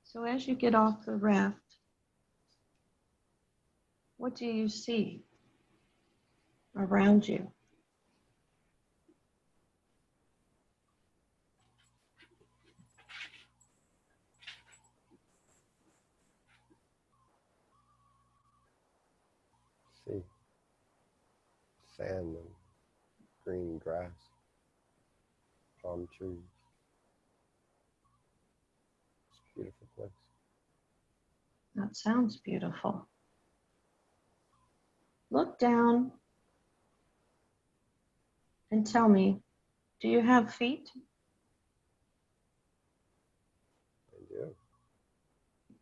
So as you get off the raft, what do you see around you? See sand and green grass, palm trees. It's a beautiful place. That sounds beautiful. Look down and tell me, do you have feet? I do.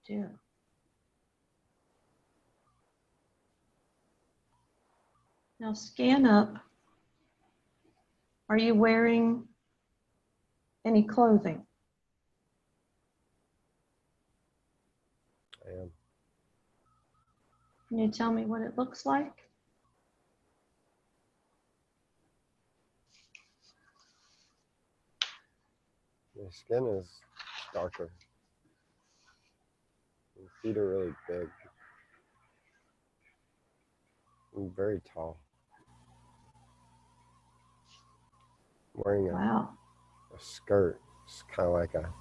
You do. Now scan up. Are you wearing any clothing? I am. Can you tell me what it looks like? My skin is darker. My feet are really big. I'm very tall. I'm wearing Wow. a skirt. It's kind of like a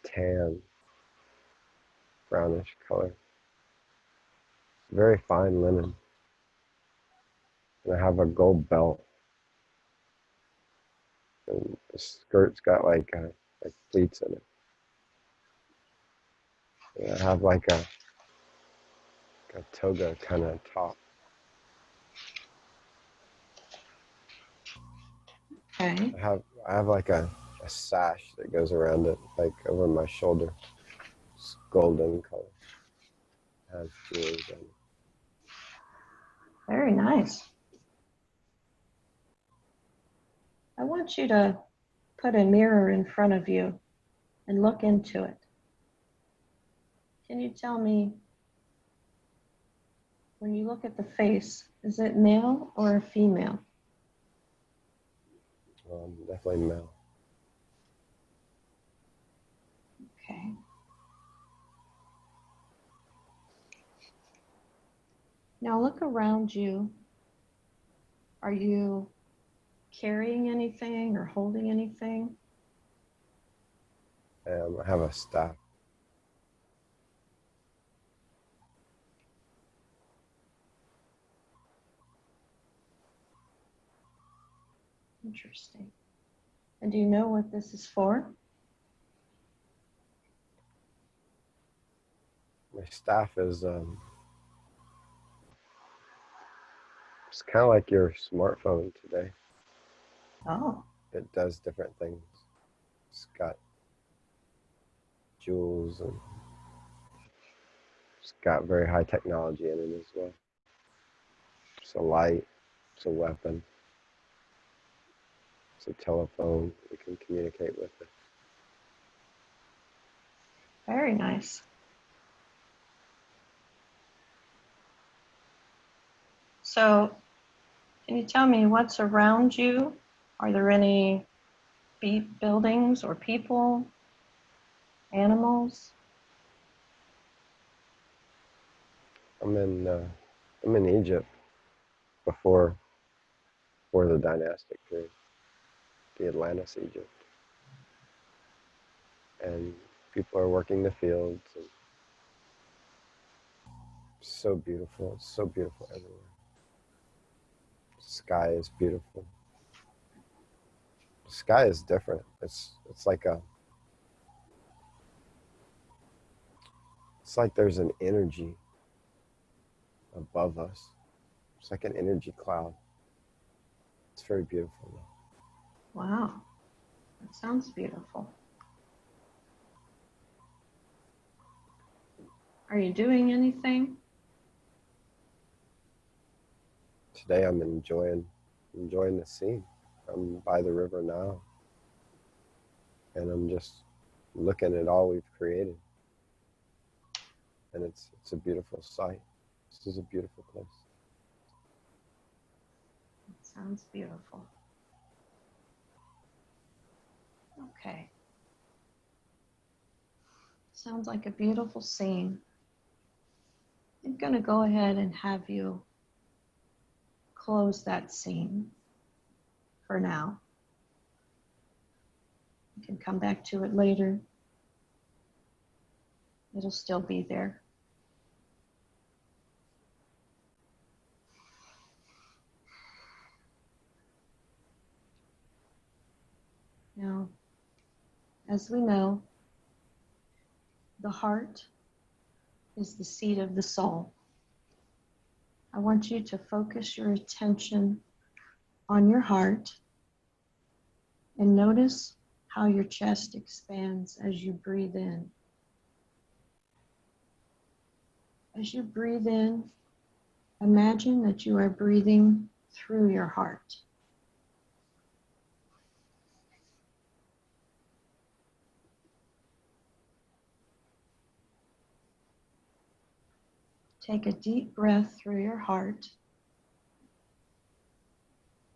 tan, brownish color. Very fine linen. And I have a gold belt. And the skirt's got like pleats in it. And I have like a toga kind of top. Okay. I have like a sash that goes around it, like over my shoulder. It's golden color. It has jewels in it. Very nice. I want you to put a mirror in front of you and look into it. Can you tell me, when you look at the face, is it male or a female? Definitely male. Okay. Now look around you. Are you carrying anything or holding anything? I have a staff. Interesting. And do you know what this is for? My staff is it's kind of like your smartphone today. Oh, It does different things. It's got jewels and it's got very high technology in it as well. It's a light. It's a weapon. It's a telephone. We can communicate with it. very nice. So, can you tell me what's around you? Are there any buildings or people, animals? I'm in Egypt before the dynastic period, the Atlantis Egypt, and people are working the fields. And it's so beautiful. It's so beautiful everywhere. The sky is beautiful. The sky is different. It's like there's an energy above us. It's like an energy cloud. It's very beautiful. Wow, that sounds beautiful. Are you doing anything? Today I'm enjoying the scene. I'm by the river now, and I'm just looking at all we've created, and it's a beautiful sight. This is a beautiful place. That sounds beautiful. Okay. Sounds like a beautiful scene. I'm going to go ahead and have you close that scene for now. You can come back to it later. It'll still be there. Now, as we know, the heart is the seat of the soul. I want you to focus your attention on your heart and notice how your chest expands as you breathe in. As you breathe in, imagine that you are breathing through your heart. Take a deep breath through your heart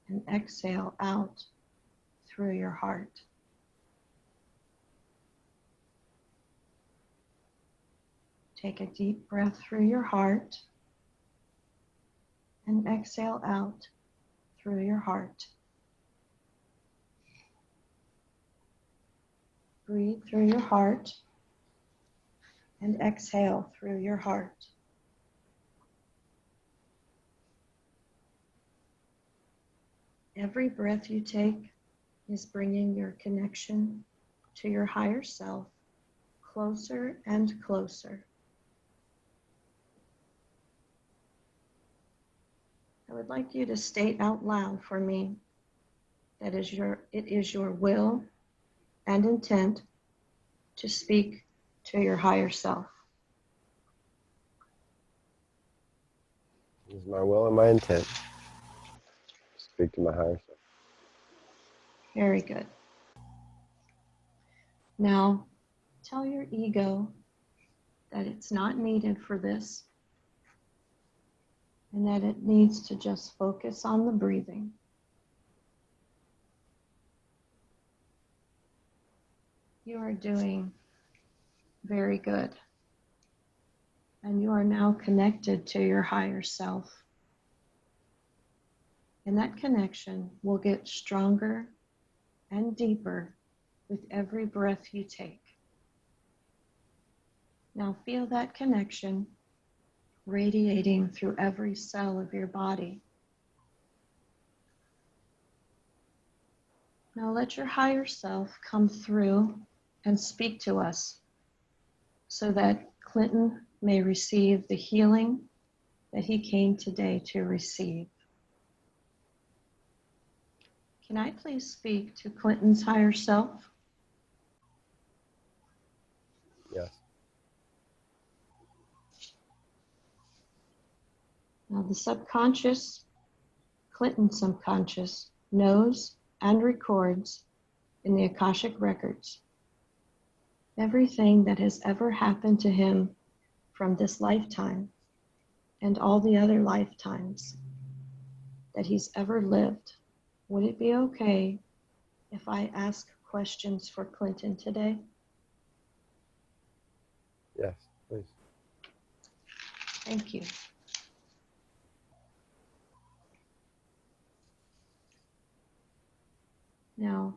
and exhale out through your heart. Take a deep breath through your heart and exhale out through your heart. Breathe through your heart and exhale through your heart. Every breath you take is bringing your connection to your higher self closer and closer. I would like you to state out loud for me that it is your will and intent to speak to your higher self. It is my will and my intent to speak to my higher self. Very good. Now, tell your ego that it's not needed for this and that it needs to just focus on the breathing. You are doing very good. And you are now connected to your higher self. And that connection will get stronger and deeper with every breath you take. Now feel that connection radiating through every cell of your body. Now let your higher self come through and speak to us so that Clinton may receive the healing that he came today to receive. Can I please speak to Clinton's higher self? Yes. Now the subconscious, Clinton's subconscious, knows and records in the Akashic records everything that has ever happened to him from this lifetime and all the other lifetimes that he's ever lived. Would it be okay if I ask questions for Clinton today? Yes, please. Thank you. Now,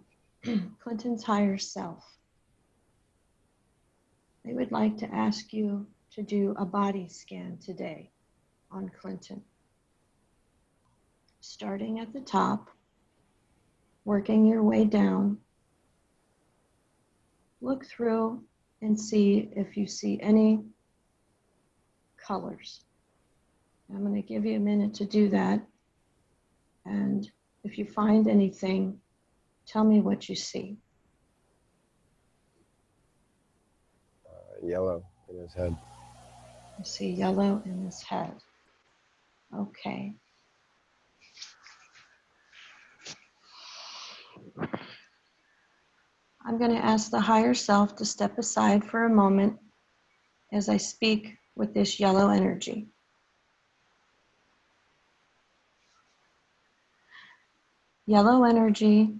Clinton's higher self. I would like to ask you to do a body scan today on Clinton. Starting at the top, working your way down. Look through and see if you see any colors. I'm going to give you a minute to do that. And if you find anything, tell me what you see. Yellow in his head. You see yellow in his head. Okay. I'm going to ask the higher self to step aside for a moment as I speak with this yellow energy. Yellow energy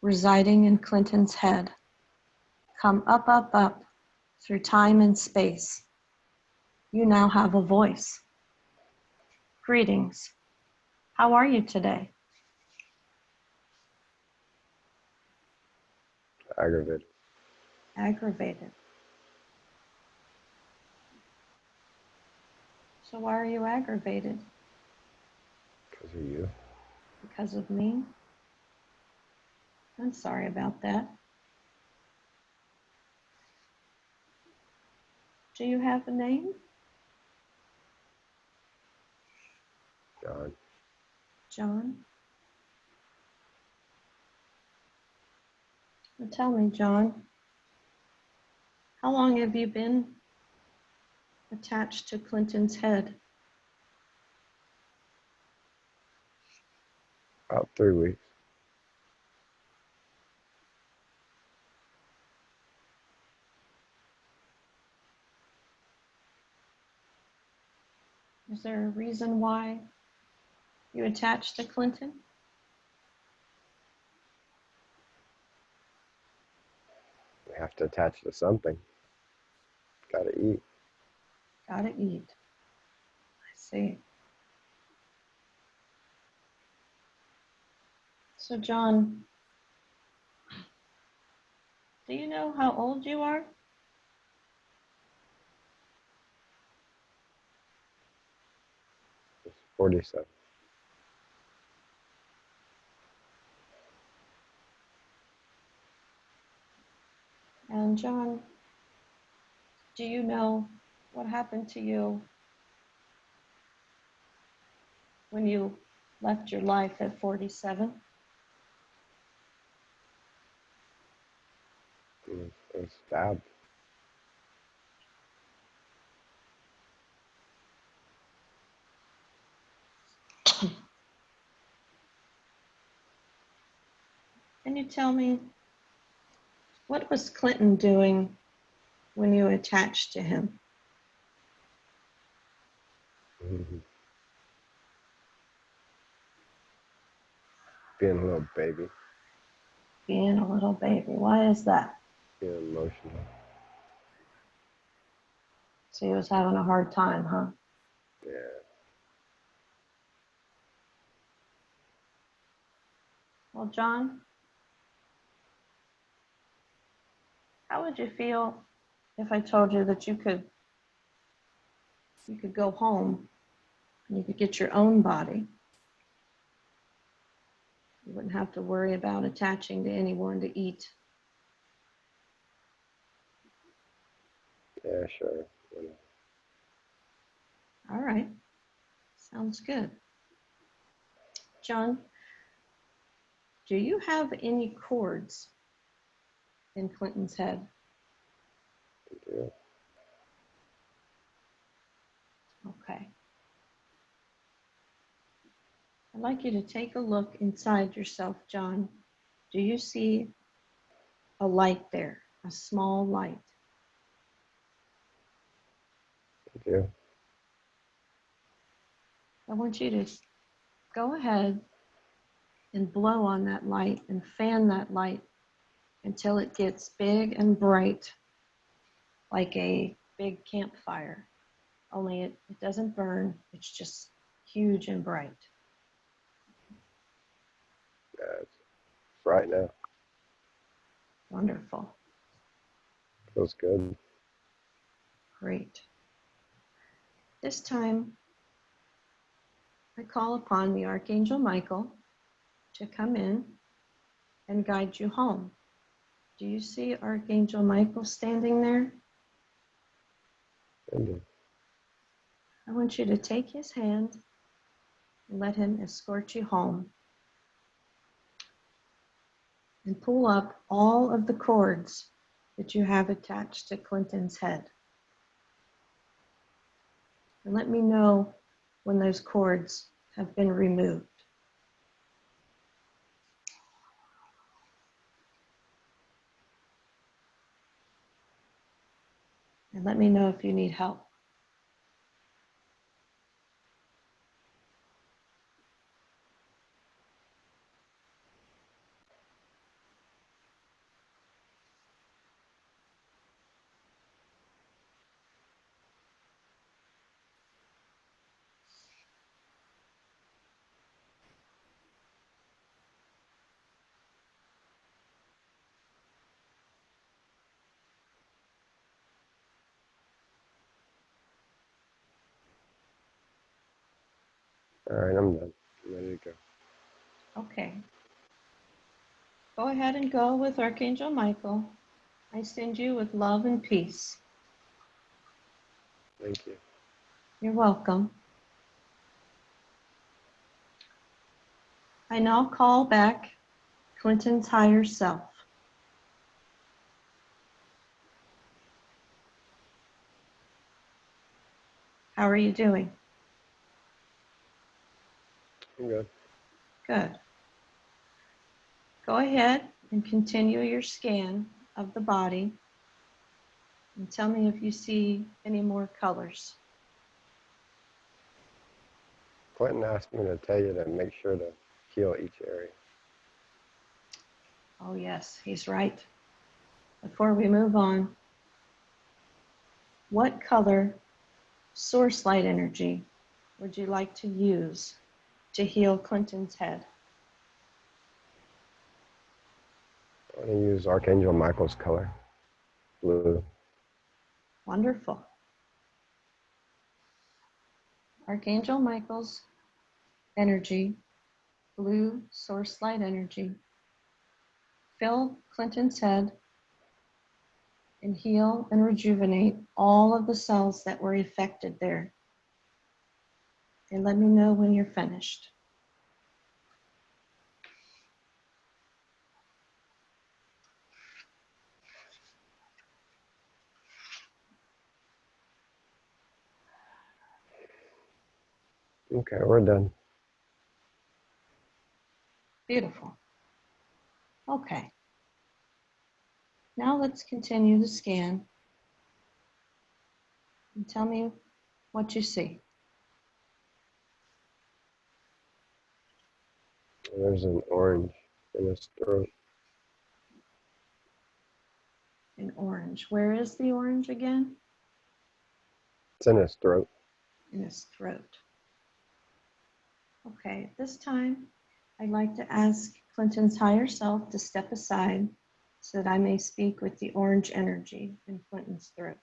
residing in Clinton's head. Come up, up, up through time and space. You now have a voice. Greetings. How are you today? Aggravated. Aggravated. So why are you aggravated? Because of you. Because of me? I'm sorry about that. Do you have a name? John. John? Well, tell me, John, how long have you been attached to Clinton's head? About 3 weeks. Is there a reason why you attached to Clinton? We have to attach to something. Gotta eat. Gotta eat. I see. So, John, do you know how old you are? It's 47. And, John, do you know what happened to you when you left your life at 47? It was stabbed. Can you tell me, what was Clinton doing when you attached to him? Mm-hmm. Being a little baby. Being a little baby. Why is that? Being emotional. So he was having a hard time, huh? Yeah. Well, John, how would you feel if I told you that you could go home and you could get your own body? You wouldn't have to worry about attaching to anyone to eat. Yeah, sure. All right. Sounds good. John, do you have any cords in Clinton's head? Yeah. Okay. I'd like you to take a look inside yourself, John. Do you see a light there, a small light? Yeah. I want you to go ahead and blow on that light and fan that light until it gets big and bright, like a big campfire. Only it doesn't burn, it's just huge and bright. Yeah, it's right now. Wonderful. Feels good. Great. This time, I call upon the Archangel Michael to come in and guide you home. Do you see Archangel Michael standing there? Indeed. I want you to take his hand and let him escort you home and pull up all of the cords that you have attached to Clinton's head. And let me know when those cords have been removed. And let me know if you need help. All right, I'm done. I'm ready to go. Okay. Go ahead and go with Archangel Michael. I send you with love and peace. Thank you. You're welcome. I now call back Clinton's higher self. How are you doing? I'm good. Good. Go ahead and continue your scan of the body and tell me if you see any more colors. Clinton asked me to tell you to make sure to heal each area. Oh, yes, he's right. Before we move on, what color source light energy would you like to use to heal Clinton's head? I'm going to use Archangel Michael's color, blue. Wonderful. Archangel Michael's energy, blue source light energy, fill Clinton's head and heal and rejuvenate all of the cells that were affected there. And let me know when you're finished. Okay, we're done. Beautiful. Okay. Now let's continue the scan and tell me what you see. There's an orange in his throat. An orange. Where is the orange again? It's in his throat. In his throat. Okay, this time I'd like to ask Clinton's higher self to step aside so that I may speak with the orange energy in Clinton's throat.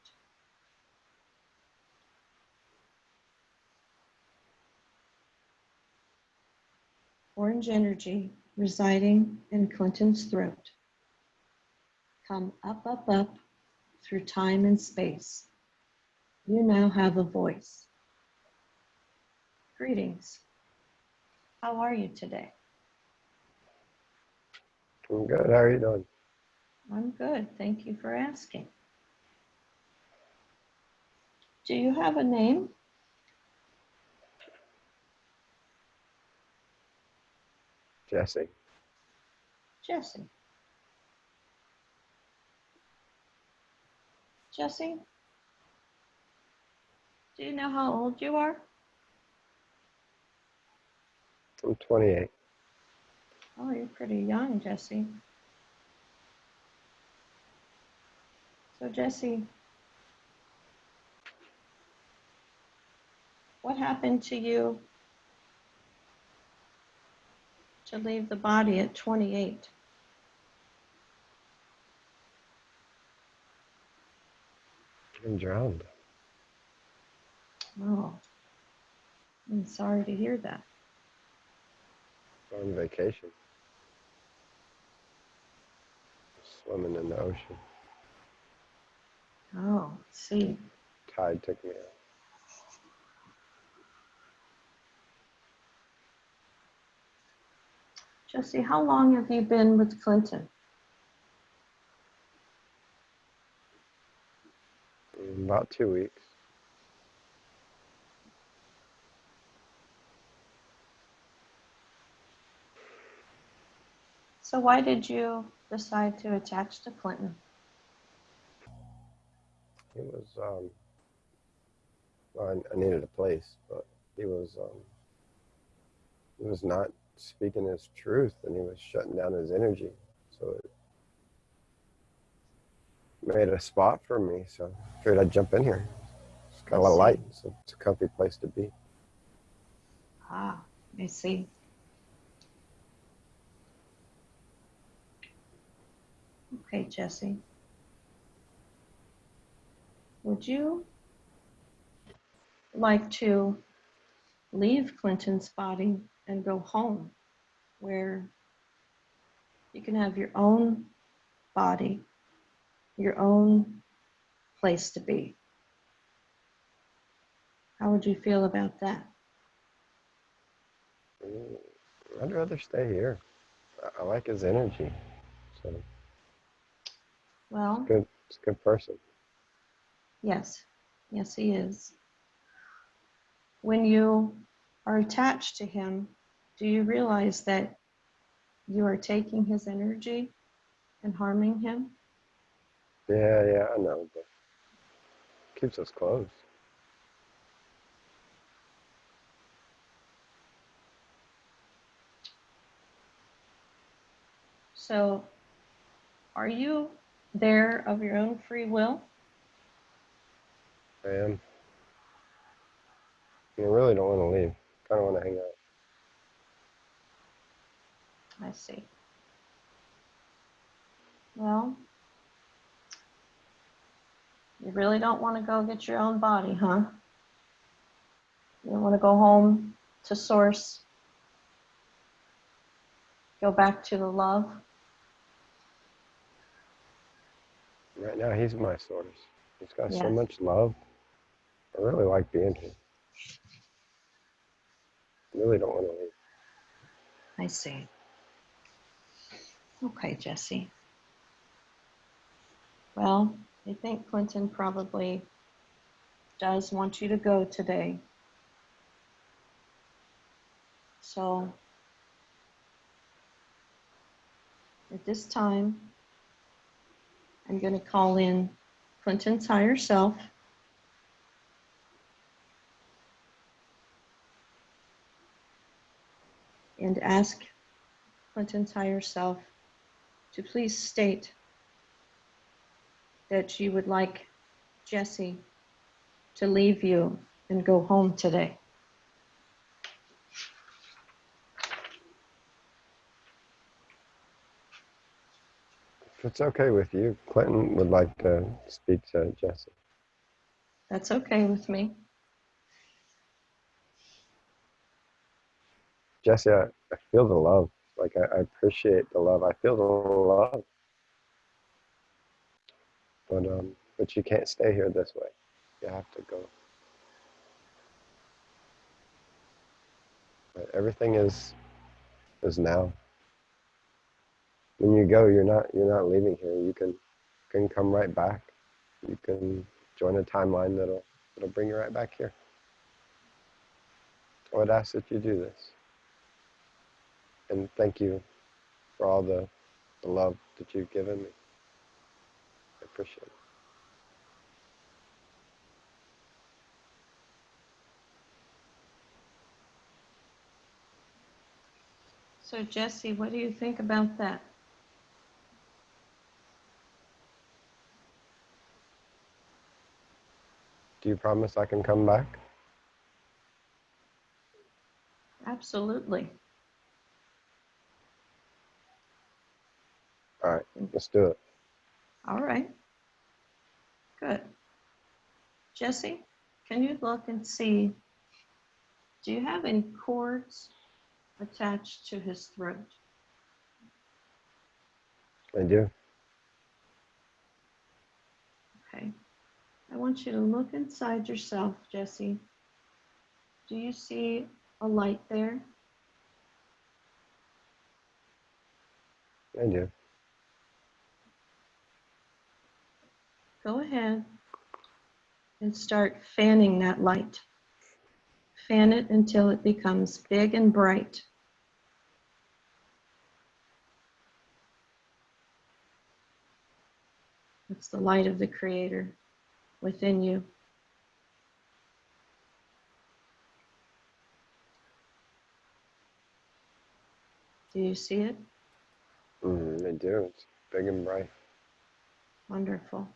Orange energy residing in Clinton's throat. Come up, up, up through time and space. You now have a voice. Greetings. How are you today? I'm good. How are you doing? I'm good. Thank you for asking. Do you have a name? Jesse. Jesse. Jesse, do you know how old you are? I'm 28. Oh, you're pretty young, Jesse. So, Jesse, what happened to you to leave the body at 28? I'm drowned. Oh, I'm sorry to hear that. On vacation. Swimming in the ocean. Oh, see. Tide took me out. Jesse, how long have you been with Clinton? About 2 weeks. So why did you decide to attach to Clinton? He was, well, I needed a place, but he was not speaking his truth, and he was shutting down his energy. So it made a spot for me. So I figured I'd jump in here. It's got a lot of light, so it's a comfy place to be. Ah, I see. Okay, Jesse. Would you like to leave Clinton's body and go home, where you can have your own body, your own place to be. How would you feel about that? I'd rather stay here. I like his energy. So Well, good. It's a good person. yes. Yes, he is. When you are attached to him, do you realize that you are taking his energy and harming him? Yeah, I know, but keeps us close. So, are you there of your own free will? And I really don't want to leave. Kind of want to hang out. I see. Well, you really don't want to go get your own body, huh? You don't want to go home to source, go back to the love. Right now, he's my source. He's got so Yes, much love. I really like being here. I really don't want to leave. I see. Okay, Jesse. Well, I think Clinton probably does want you to go today. So at this time, I'm going to call in Clinton's higher self and ask Clinton's higher self to please state that you would like Jesse to leave you and go home today. If it's okay with you, Clinton would like to speak to Jesse. That's okay with me. Jesse, I feel the love. Like, I appreciate the love. I feel the love. But you can't stay here this way. You have to go. But everything is now. When you go, you're not leaving here. You can come right back. You can join a timeline that'll bring you right back here. I would ask that you do this. And thank you for all the love that you've given me. I appreciate it. So, Jesse, what do you think about that? Do you promise I can come back? Absolutely. All right, let's do it. All right. Good. Jesse, can you look and see, do you have any cords attached to his throat? I do. Okay. I want you to look inside yourself, Jesse. Do you see a light there? I do. Go ahead and start fanning that light. Fan it until it becomes big and bright. It's the light of the Creator within you. Do you see it? I do. It's big and bright. Wonderful.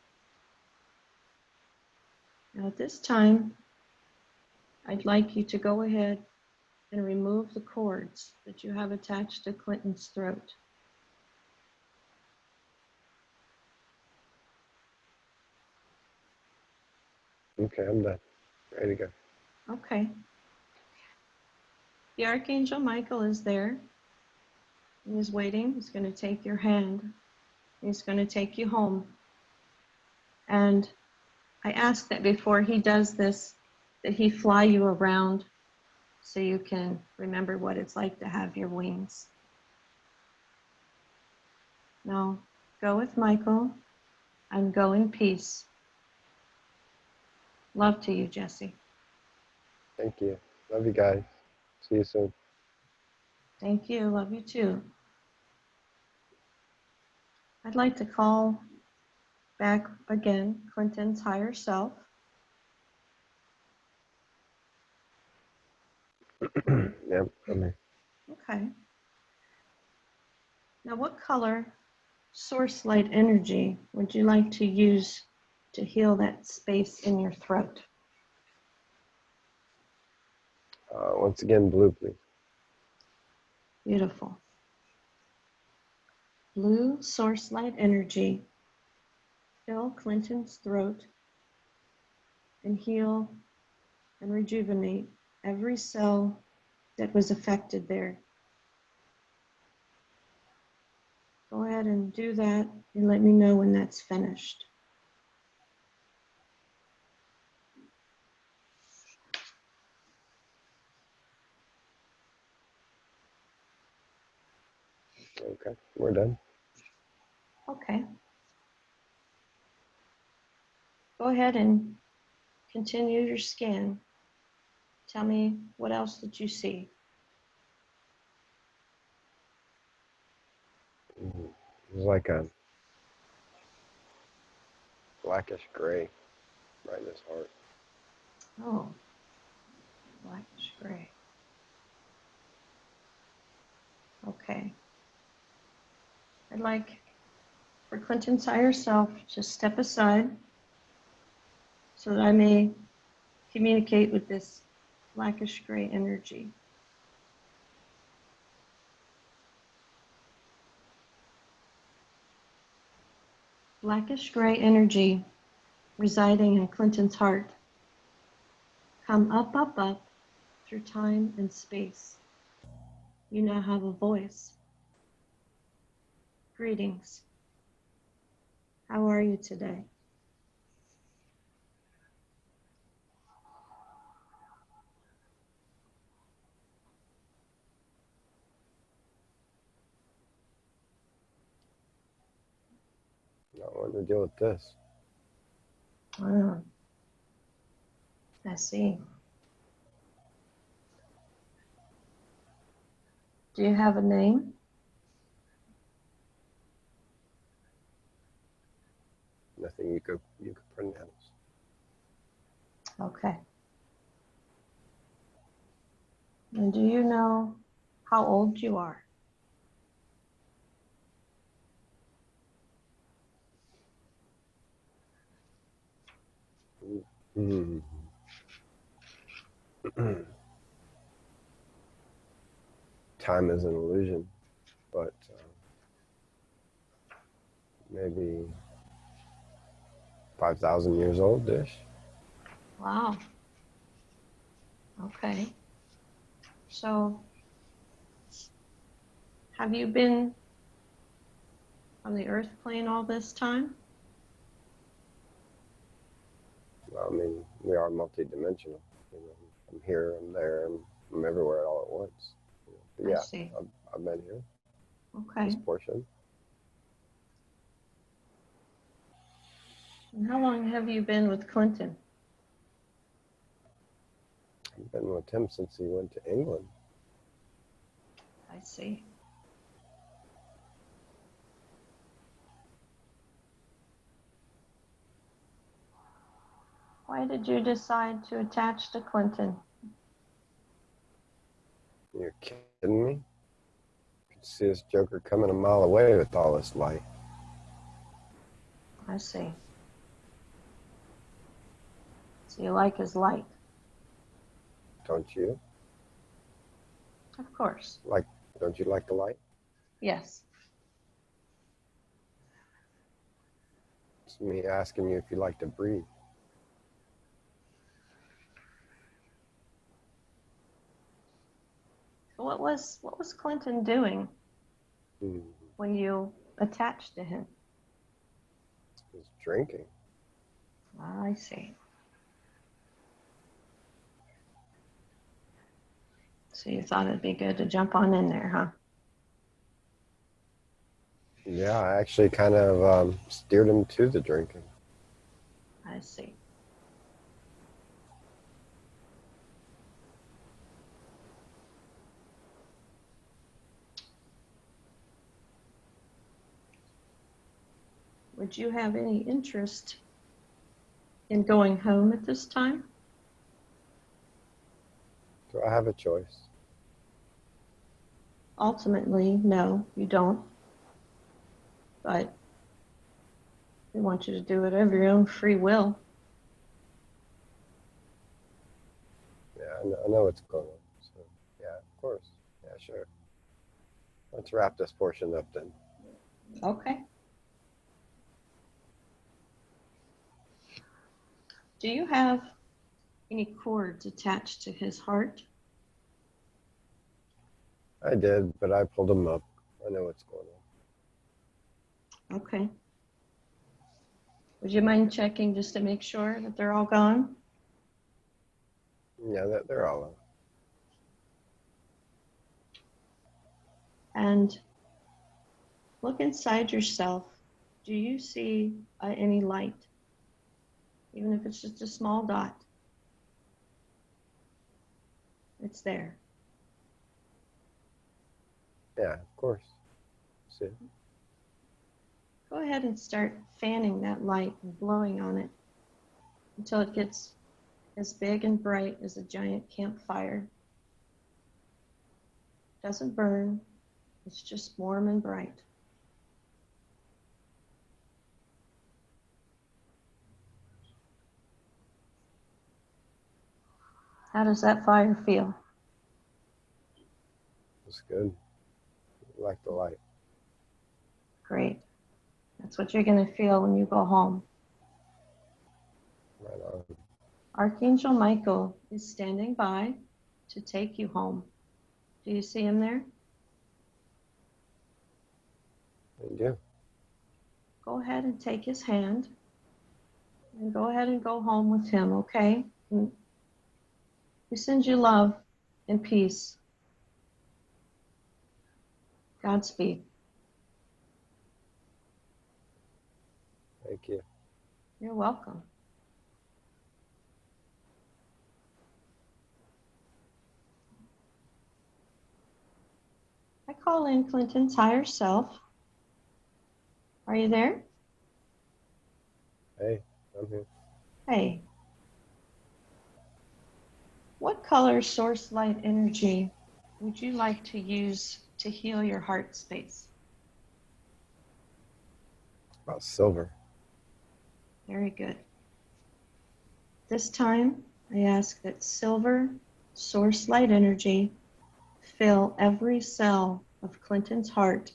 Now at this time, I'd like you to go ahead and remove the cords that you have attached to Clinton's throat. Okay, I'm done. Ready to go. Okay. The Archangel Michael is there. He's waiting. He's going to take your hand. He's going to take you home. And I ask that before he does this, that he fly you around so you can remember what it's like to have your wings. Now, go with Michael and go in peace. Love to you, Jesse. Thank you. Love you guys. See you soon. Thank you. Love you too. I'd like to call back again Clinton's higher self. Yeah, I'm here. Okay. Now, what color source light energy would you like to use to heal that space in your throat? Once again, blue, please. Beautiful. Blue source light energy. Fill Clinton's throat and heal and rejuvenate every cell that was affected there. Go ahead and do that and let me know when that's finished. Okay, we're done. Okay. Go ahead and continue your scan. Tell me what else did you see? It's like a blackish gray right in his heart. Oh, blackish gray. Okay. I'd like for Clinton's higher self to step aside so that I may communicate with this blackish gray energy. Blackish gray energy residing in Clinton's heart. Come up, up, up through time and space. You now have a voice. Greetings. How are you today? Not wanting to deal with this. Oh, I see. Do you have a name? Nothing you could pronounce. Okay. And do you know how old you are? Mm. Time is an illusion, but maybe 5,000 years old-ish. Wow. Okay. So, have you been on the earth plane all this time? Well, I mean, we are multidimensional. You know, I'm here, I'm there, I'm everywhere all at once. You know. But I yeah, see. I've been here. Okay. This portion. And how long have you been with Clinton? I've been with him since he went to England. I see. Why did you decide to attach to Clinton? You're kidding me? You could see this joker coming a mile away with all this light. I see. So you like his light? Don't you? Of course. Don't you like the light? Yes. It's me asking you if you like to breathe. what was Clinton doing Hmm. when you attached to him? He's drinking. I see. So you thought it'd be good to jump on in there, huh? Yeah, I actually kind of steered him to the drinking. I see. Would you have any interest in going home at this time? Do I have a choice? Ultimately, no, you don't. But we want you to do it of your own free will. Yeah, I know what's going on. So, yeah, of course. Yeah, sure. Let's wrap this portion up then. Okay. Do you have any cords attached to his heart? I did, but I pulled him up. I know what's going on. Okay. Would you mind checking just to make sure that they're all gone? Yeah, they're all up. And look inside yourself. Do you see any light? Even if it's just a small dot, it's there. Yeah, of course. See? Go ahead and start fanning that light and blowing on it until it gets as big and bright as a giant campfire. Doesn't burn, it's just warm and bright. How does that fire feel? It's good. I like the light. Great. That's what you're going to feel when you go home. Right on. Archangel Michael is standing by to take you home. Do you see him there? And you? Go ahead and take his hand and go ahead and go home with him, okay? And we send you love and peace. Godspeed. Thank you. You're welcome. I call in Clinton's higher self. Are you there? Hey, I'm here. Hey. What color source light energy would you like to use to heal your heart space? About silver. Very good. This time, I ask that silver source light energy fill every cell of Clinton's heart,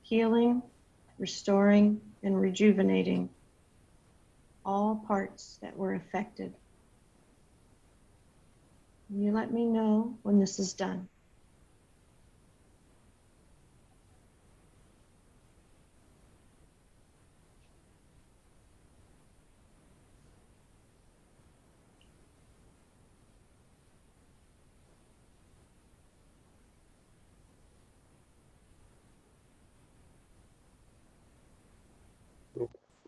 healing, restoring, and rejuvenating all parts that were affected. You let me know when this is done.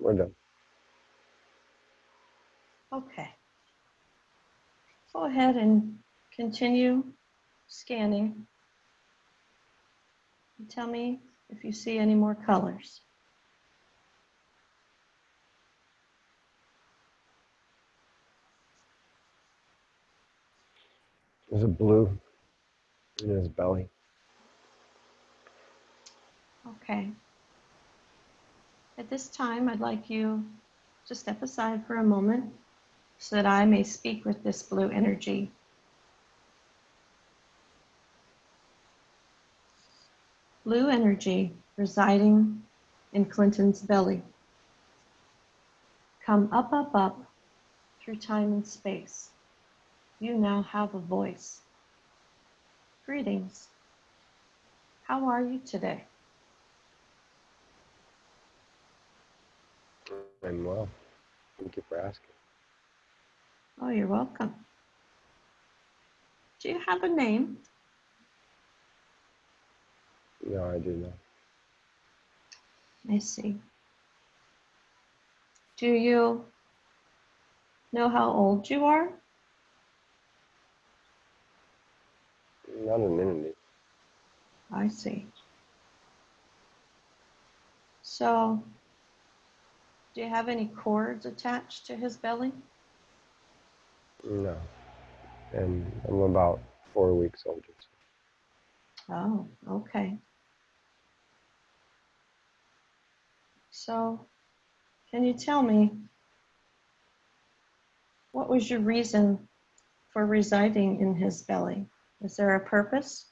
We're done. Okay. Go ahead and continue scanning. And tell me if you see any more colors. There's a blue in his belly. Okay. At this time, I'd like you to step aside for a moment so that I may speak with this blue energy. Blue energy residing in Clinton's belly. Come up, up, up through time and space. You now have a voice. Greetings. How are you today? I'm well. Thank you for asking. Oh, you're welcome. Do you have a name? No, I do not. I see. Do you know how old you are? Not an entity. I see. So, do you have any cords attached to his belly? No. And I'm about 4 weeks old. Oh, okay. So, can you tell me what was your reason for residing in his belly? Is there a purpose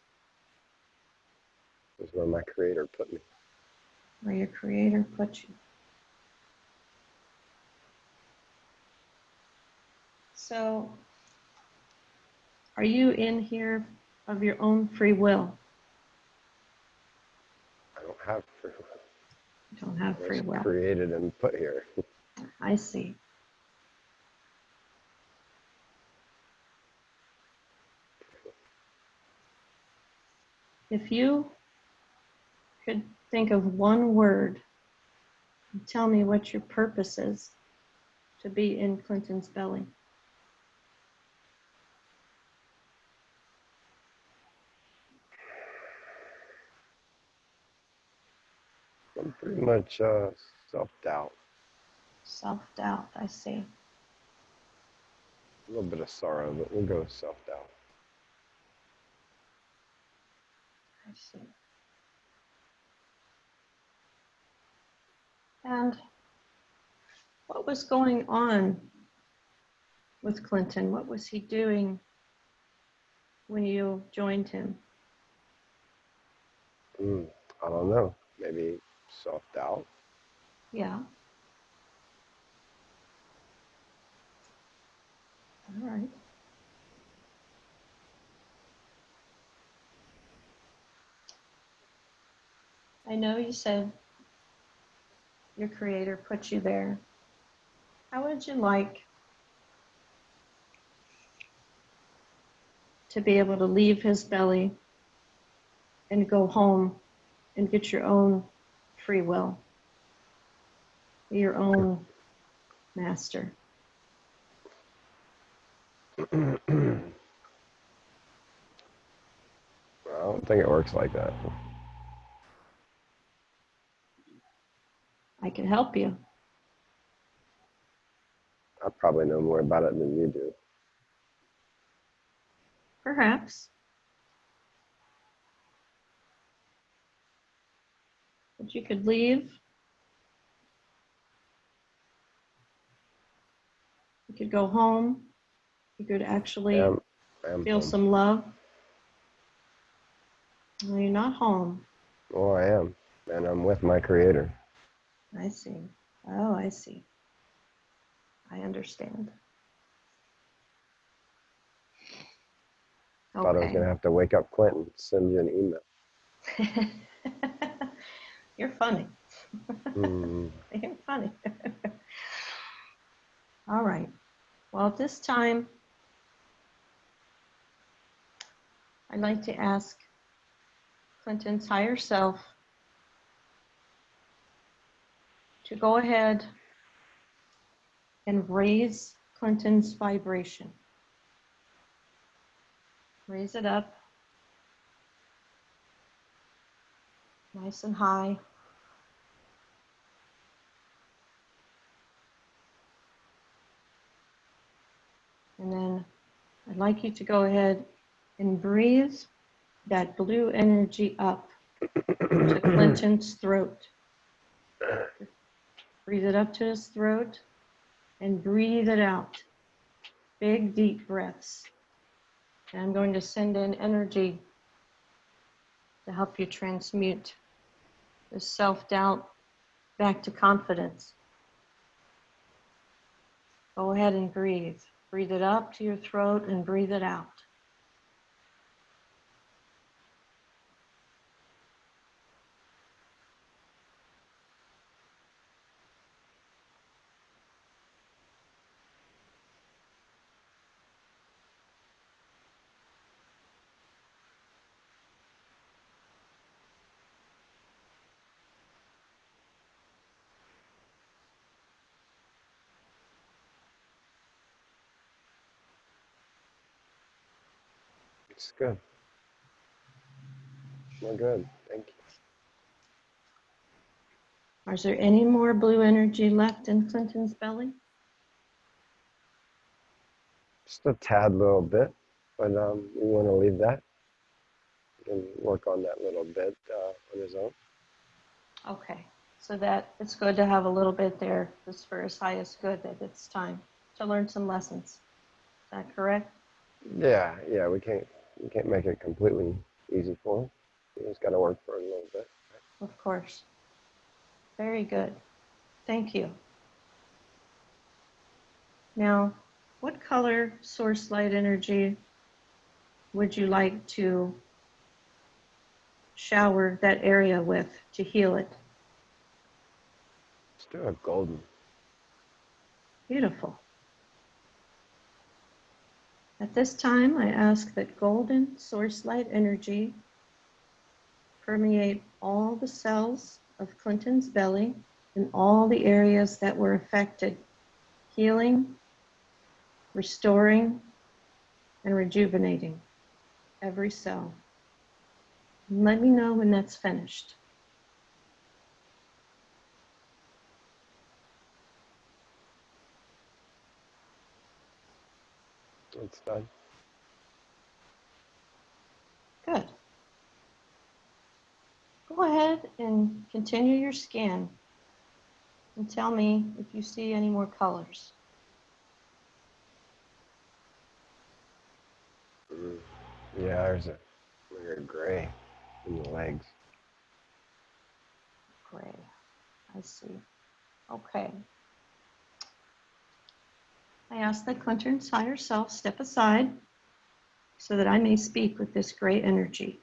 This is where my creator put me. where your creator put you? So, are you in here of your own free will? I don't have free will. You don't have I free was will. created and put here. I see. If you could think of one word and tell me what your purpose is to be in Clinton's belly. I'm pretty much self-doubt. Self-doubt, I see. A little bit of sorrow, but we'll go with self-doubt. I see. And what was going on with Clinton? What was he doing when you joined him? I don't know. Maybe self-doubt. Yeah. All right. I know you said your creator put you there. How would you like to be able to leave his belly and go home and get your own free will, be your own master? I don't think it works like that. I can help you. I probably know more about it than you do. Perhaps. But you could leave. You could go home. You could actually I am feel home. some love. No, you're not home. Well, I am. And I'm with my creator. I see. Oh, I see. I understand. Thought I was Okay. going to have to wake up Clinton, send you an email. You're funny. Mm. You're funny. All right. Well, at this time, I'd like to ask Clinton's higher self to go ahead and raise Clinton's vibration. Raise it up nice and high. And then I'd like you to go ahead and breathe that blue energy up to Clinton's throat. Breathe it up to his throat and breathe it out. Big, deep breaths. And I'm going to send in energy to help you transmute this self-doubt back to confidence. Go ahead and breathe. Breathe it up to your throat and breathe it out. It's good. We're good. Thank you. Is there any more blue energy left in Clinton's belly? Just a tad little bit, but we want to leave that. We can work on that little bit on his own. Okay, so that it's good to have a little bit there just for his highest good that it's time to learn some lessons. Is that correct? Yeah, we can't make it completely easy for him. He's got to work for it a little bit. Of course. Very good. Thank you. Now, what color source light energy would you like to shower that area with to heal it? Let's do a golden. Beautiful. At this time, I ask that golden source light energy permeate all the cells of Clinton's belly in all the areas that were affected, healing, restoring, and rejuvenating every cell. And let me know when that's finished. It's done. Good. Go ahead and continue your scan and tell me if you see any more colors. Yeah, there's a weird gray in the legs. Gray. I see. Okay. I ask that Clinton's higher self step aside so that I may speak with this gray energy.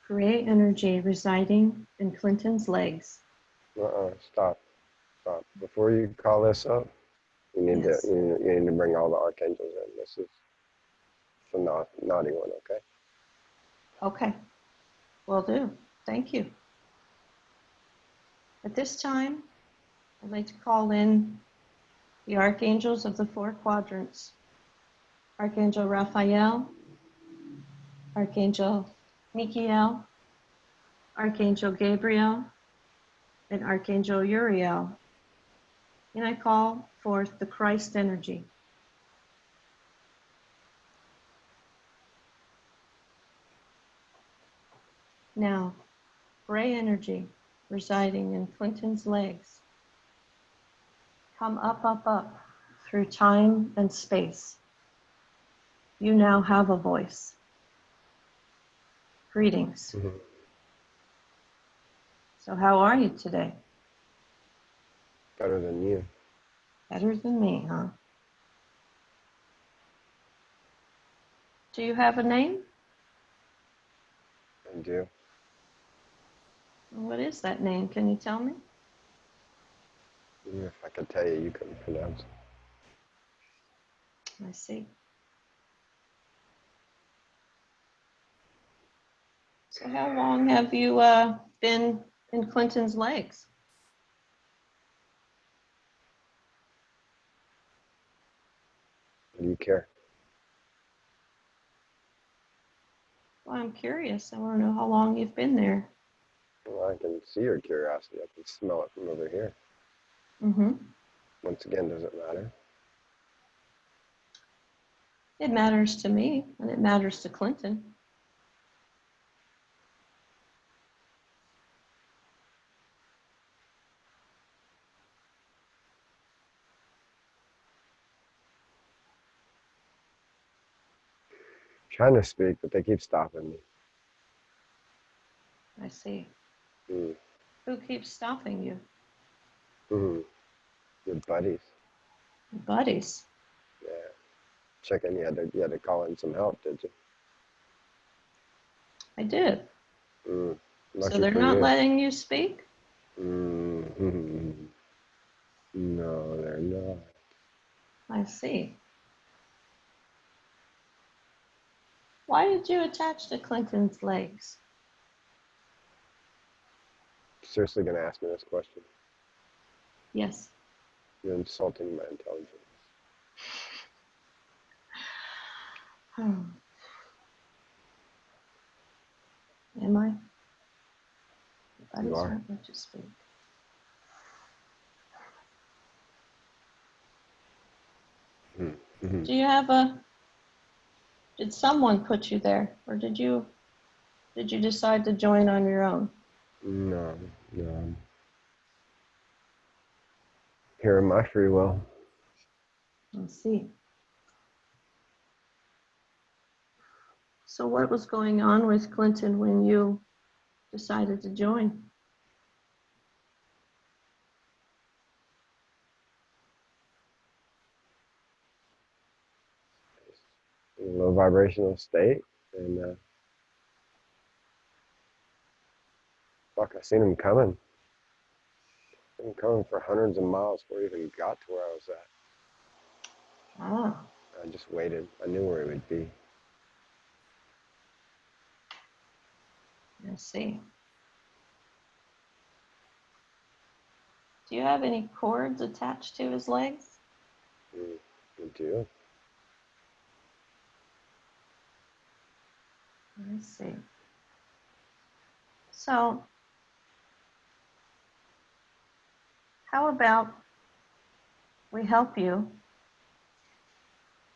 Gray energy residing in Clinton's legs. Stop. Before you call this up, you need Yes. you need to bring all the archangels in. This is the naughty one, okay? Okay. Will do. Thank you. At this time, I'd like to call in the archangels of the four quadrants. Archangel Raphael, Archangel Michael, Archangel Gabriel, and Archangel Uriel. And I call forth the Christ energy. Now, gray energy residing in Clinton's legs. Come up, up, up through time and space. You now have a voice. Greetings. Mm-hmm. So how are you today? Better than you. Better than me, huh? Do you have a name? I do. What is that name? Can you tell me? Even if I could tell you, you couldn't pronounce it. I see. So how long have you been in Clinton's legs? Do you care? Well, I'm curious. I want to know how long you've been there. Well, I can see your curiosity. I can smell it from over here. Mm-hmm. Once again, does it matter? It matters to me, and it matters to Clinton. Trying to speak, but they keep stopping me. I see. Mm. Who keeps stopping you? Mm-hmm. Your buddies. Buddies. Yeah. Chicken, you had to call in some help, did you? I did. Mm. So Lucky they're for not you. letting you speak? Mm-hmm. No, they're not. I see. Why did you attach to Clinton's legs? Seriously gonna ask me this question? Yes. You're insulting my intelligence. Am I? You Body's are. not meant to speak. Mm-hmm. Do you have did someone put you there, or did you decide to join on your own? No, no. I'm here in my free will. Let's see. So what was going on with Clinton when you decided to join? In a low vibrational state, and fuck, I seen him coming. Been coming for hundreds of miles before he even got to where I was at. Ah, I just waited. I knew where he would be. I see. Do you have any cords attached to his legs? You do? I see. So, how about we help you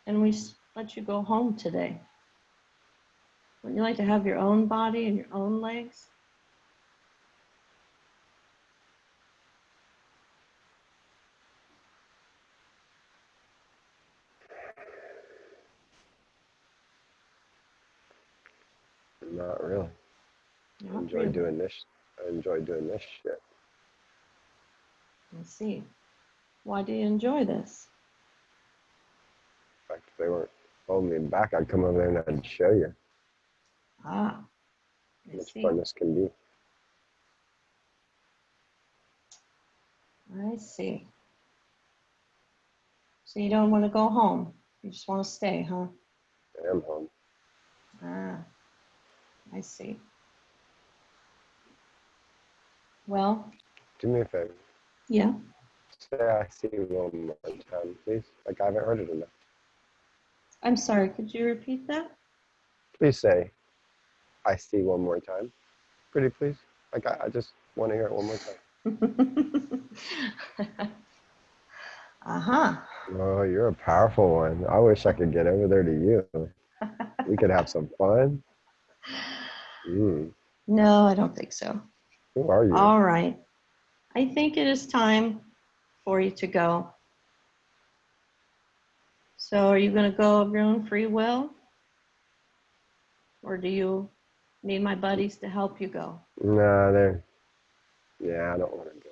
and we let you go home today? Wouldn't you like to have your own body and your own legs? Not really. I Not enjoy really. doing this. I enjoy doing this shit. I see. Why do you enjoy this? In fact, if they weren't holding me back, I'd come over there and I'd show you Ah, how I much see. fun this can be. I see. So you don't want to go home. You just want to stay, huh? I am home. Ah, I see. Well, Do me a favor. yeah. Say I see you one more time, please. Like I haven't heard it enough. I'm sorry, could you repeat that? Please say I see one more time. Pretty please. Like I just want to hear it one more time. Uh-huh. Oh, you're a powerful one. I wish I could get over there to you. We could have some fun. No, I don't think so. Who are you? All right. I think it is time for you to go. So are you going to go of your own free will? Or do you need my buddies to help you go? Nah, they're. Yeah, I don't want to go.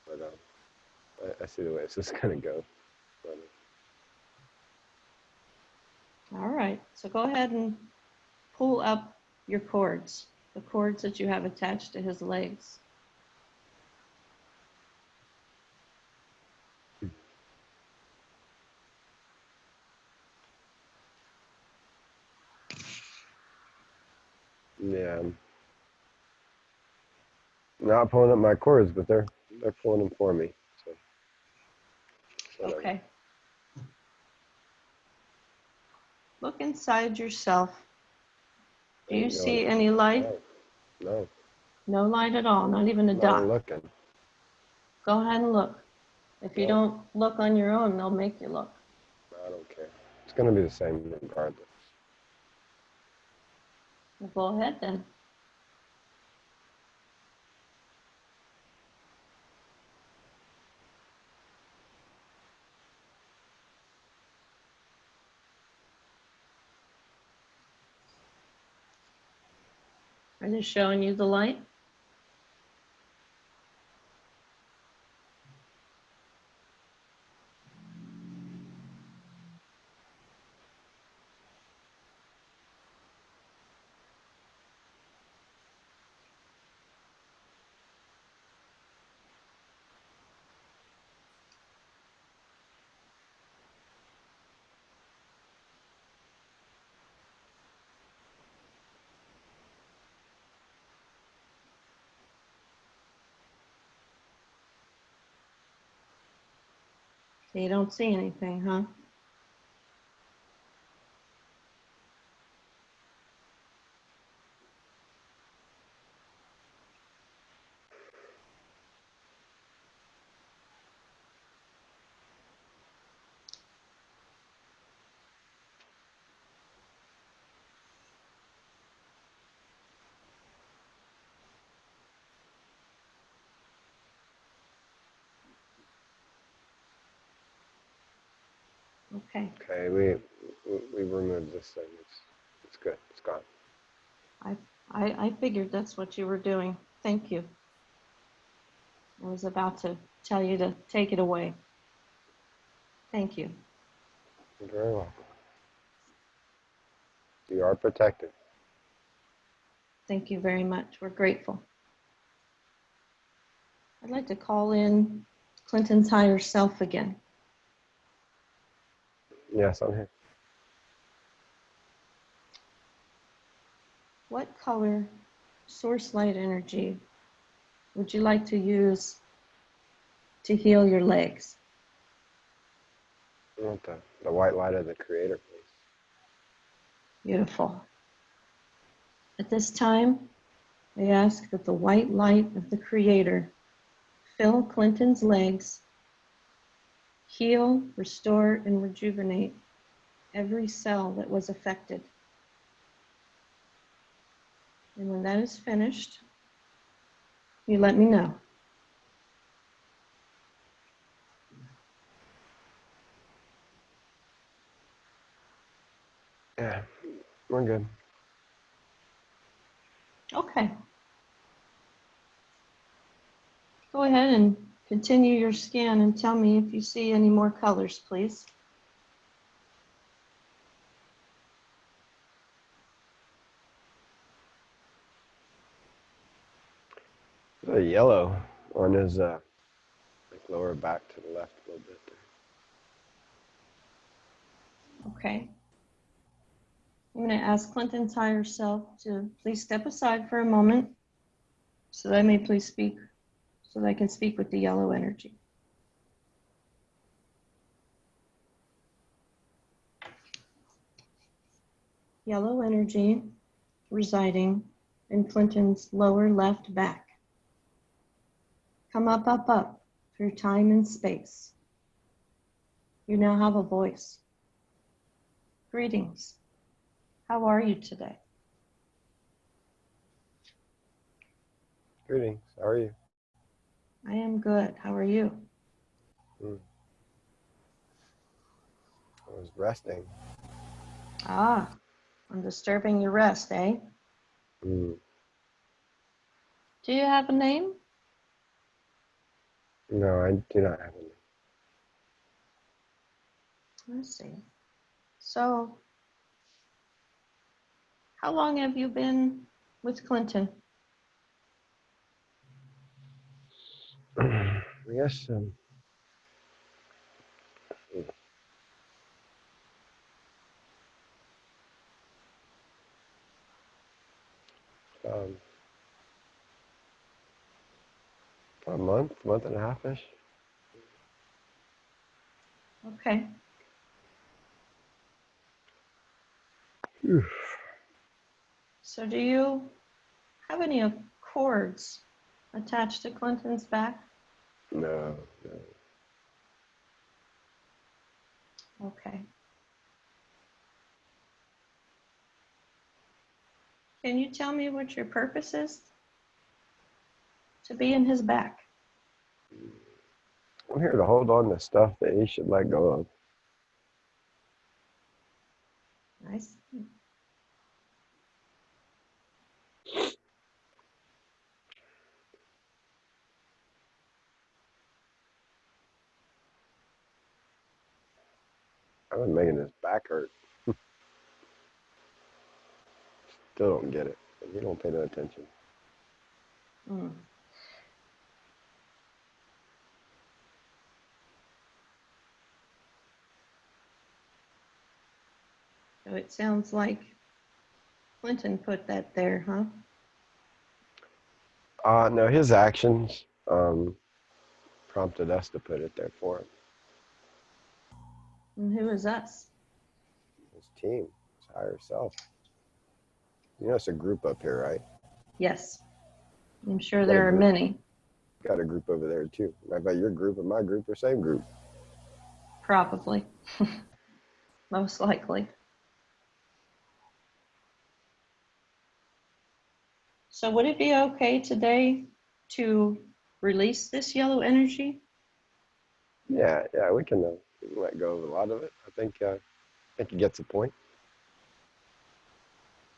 But I see the way this is gonna go. But, All right. So go ahead and pull up your cords, the cords that you have attached to his legs. yeah, I'm not pulling up my cords, but they're pulling them for me. So whatever. Okay. Look inside yourself. Do you Ain't going. see any light? No, no, No light at all, not even a not dot. looking. Go ahead and look. If you No, don't look on your own, they'll make you look. I don't care. It's gonna be the same regardless. Well, go ahead then. Are they showing you the light? So you don't see anything, huh? Okay. Okay, we removed this thing. It's good. It's gone. I figured that's what you were doing. Thank you. I was about to tell you to take it away. Thank you. You're very welcome. You are protected. Thank you very much. We're grateful. I'd like to call in Clinton's higher self again. Yes, I'm here. What color source light energy would you like to use to heal your legs? I want the white light of the Creator, please. Beautiful. At this time, I ask that the white light of the Creator fill Clinton's legs, heal, restore, and rejuvenate every cell that was affected. And when that is finished, you let me know. Yeah, we're good. Okay. Go ahead and continue your scan and tell me if you see any more colors, please. The yellow on his like lower back to the left a little bit there. Okay. I'm going to ask Clinton's higher self to please step aside for a moment so that I may please speak, so that I can speak with the yellow energy. Yellow energy residing in Clinton's lower left back. Come up, up, up through time and space. You now have a voice. Greetings. How are you today? Greetings. How are you? I am good. How are you? I was resting. Ah, I'm disturbing your rest, eh? Mm. Do you have a name? No, I do not have any. Let's see. So, how long have you been with Clinton? I guess um, a month and a half-ish. Okay. Whew. So, do you have any cords attached to Clinton's back? No, no. Okay. Can you tell me what your purpose is to be in his back? I'm here to hold on to stuff that he should let go of. Nice. I've been making his back hurt. Still don't get it. You don't pay no attention. Mm. So it sounds like Clinton put that there, huh? No, his actions prompted us to put it there for him. And who is us? His team, his higher self. You know, it's a group up here, right? Yes. I'm sure Got a there are group. many. Got a group over there too. Matter of fact, your group and my group are same group. Probably. Most likely. So would it be okay today to release this yellow energy? Yeah, we can You can let go of a lot of it. I think he gets the point.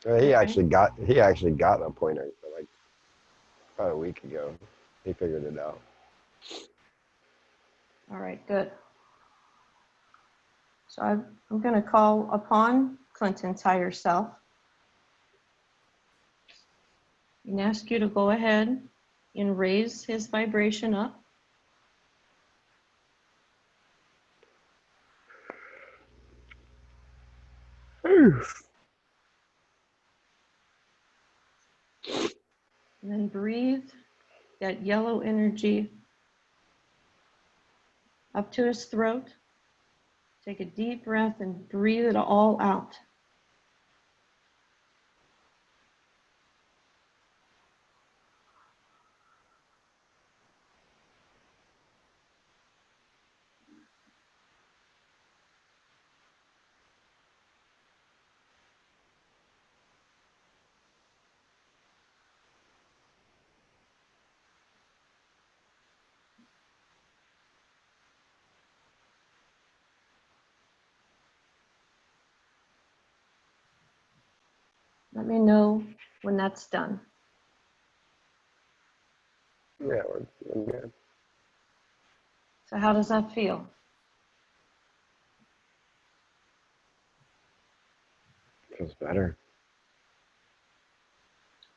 Okay. He actually got a pointer like about a week ago. He figured it out. All right, good. So I'm going to call upon Clinton's higher self and ask you to go ahead and raise his vibration up. And then breathe that yellow energy up to his throat. Take a deep breath and breathe it all out. Let me know when that's done. Yeah, we're good. So how does that feel? Feels better.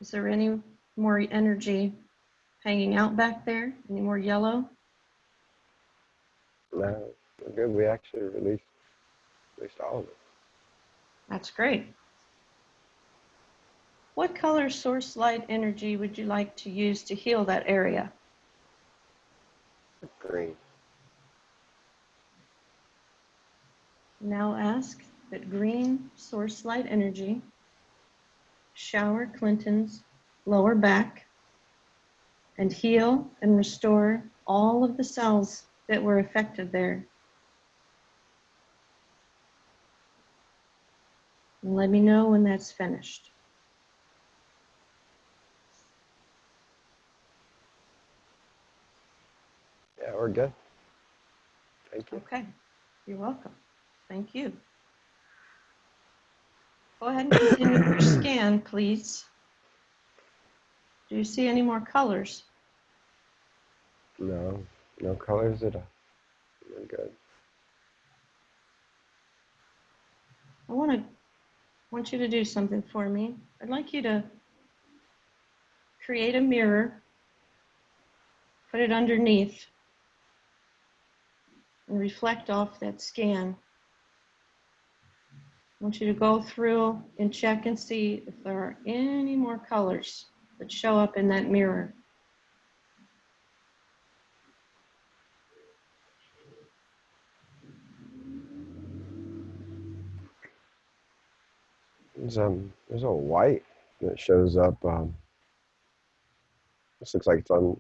Is there any more energy hanging out back there? Any more yellow? No, we're good. We actually released all of it. That's great. What color source light energy would you like to use to heal that area? Green. Now ask that green source light energy shower Clinton's lower back and heal and restore all of the cells that were affected there. And let me know when that's finished. Yeah, we're good. Thank you. Okay, you're welcome. Thank you. Go ahead and continue your scan, please. Do you see any more colors? No, no colors at all. We're good. I want you to do something for me. I'd like you to create a mirror, put it underneath, and reflect off that scan. I want you to go through and check and see if there are any more colors that show up in that mirror. There's a white that shows up. This looks like it's on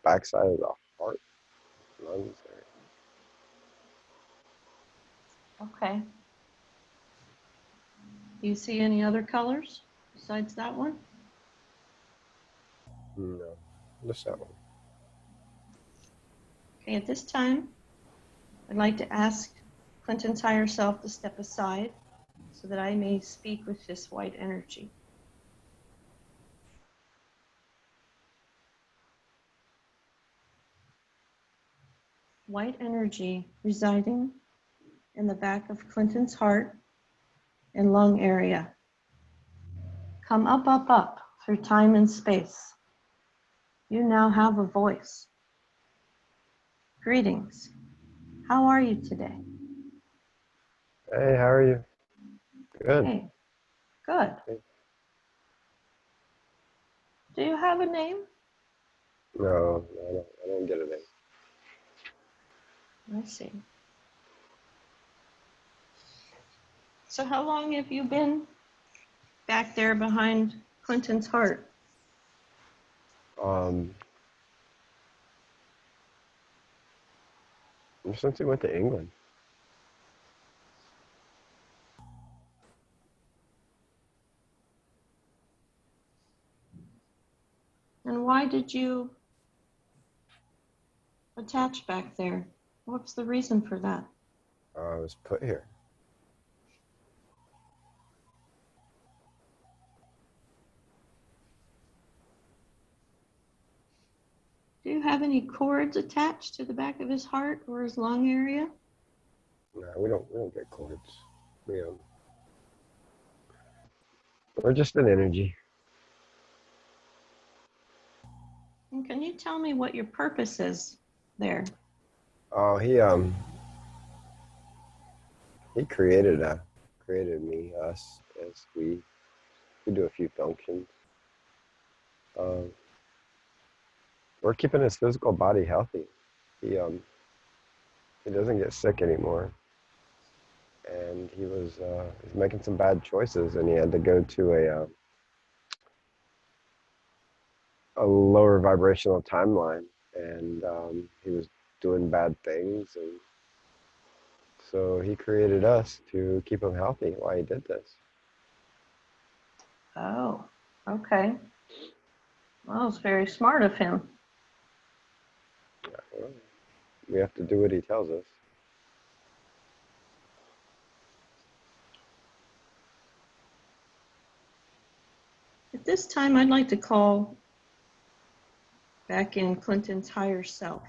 backside of the heart, lungs Okay. Do you see any other colors besides that one? there. No, just that one. Okay, at this time, I'd like to ask Clinton's higher self to step aside so that I may speak with this white energy. White energy residing in the back of Clinton's heart and lung area. Come up, up, up through time and space. You now have a voice. Greetings. How are you today? Hey, how are you? Good. Hey, good. Hey. Do you have a name? No, I don't get it. I see. So how long have you been back there behind Clinton's heart? Since he went to England. And why did you attach back there? What's the reason for that? I was put here. Do you have any cords attached to the back of his heart or his lung area? No, we don't get cords. We we're just an energy. And can you tell me what your purpose is there? Oh, he created me, us, as we do a few functions. Um, we're keeping his physical body healthy. He doesn't get sick anymore, and he's making some bad choices, and he had to go to a lower vibrational timeline, and he was doing bad things, and so he created us to keep him healthy while he did this. Oh, okay. Well, it's very smart of him. Well, we have to do what he tells us. At this time, I'd like to call back in Clinton's higher self.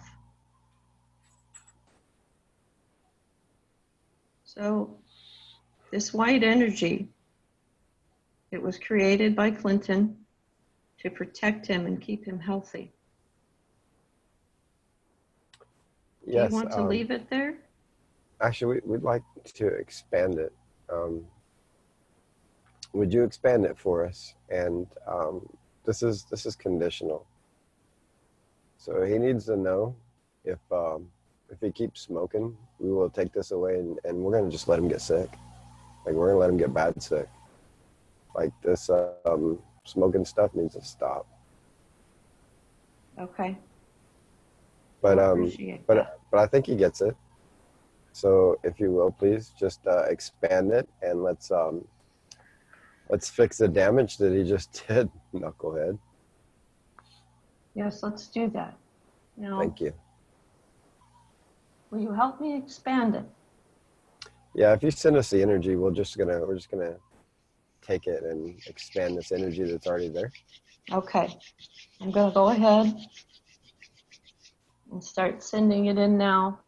So this white energy, it was created by Clinton to protect him and keep him healthy. Do you Yes, want to leave it there? actually, we'd like to expand it. Would you expand it for us? And this is conditional. So he needs to know if he keeps smoking, we will take this away, and we're gonna just let him get sick. Like, we're gonna let him get bad sick. Like, this smoking stuff needs to stop. Okay. But I appreciate that. but I think he gets it. So if you will, please just expand it, and let's fix the damage that he just did, knucklehead. Yes, let's do that. Now, Thank you. will you help me expand it? Yeah, if you send us the energy, we're just gonna take it and expand this energy that's already there. Okay. I'm going to go ahead and start sending it in now.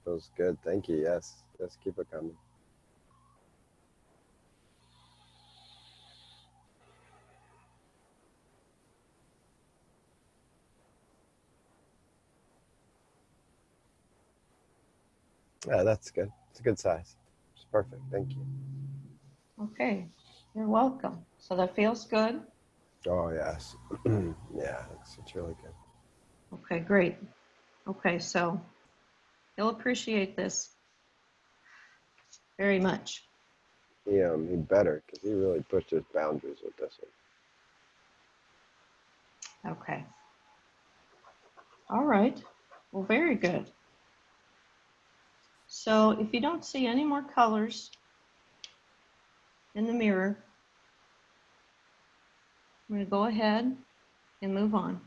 Feels good. Thank you. Yes, keep it coming. Yeah, that's good. It's a good size. It's perfect. Thank you. Okay. You're welcome. So that feels good? Oh, yes. Yeah, it's really good. Okay, great. Okay, so he'll appreciate this very much. He better, because he really pushed his boundaries with this one. Okay. All right. Well, very good. So if you don't see any more colors in the mirror, I'm going to go ahead and move on.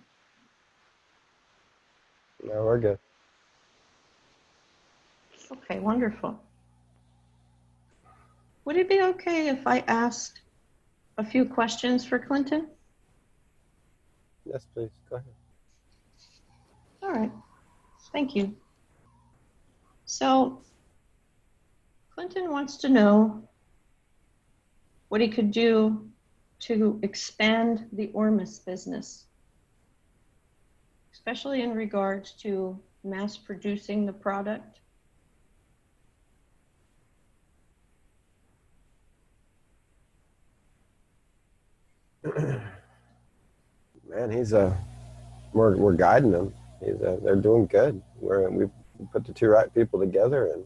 No, we're good. Okay, wonderful. Would it be okay if I asked a few questions for Clinton? Yes, please. Go ahead. All right. Thank you. So Clinton wants to know what he could do to expand the Ormus business, especially in regards to mass producing the product. Man, we're guiding them. They're doing good. We've put the two right people together, and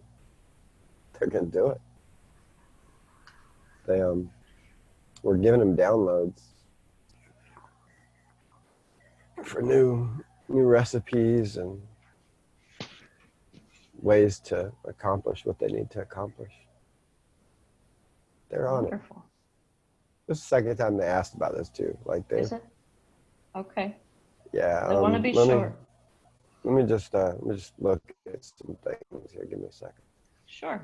they're gonna do it. We're giving them downloads for new recipes and ways to accomplish what they need to accomplish. They're on it. Wonderful. This is the second time they asked about this too. Like, Is it? Okay. Yeah. I want to be Let me sure. let me just look at some things here. Give me a second. Sure.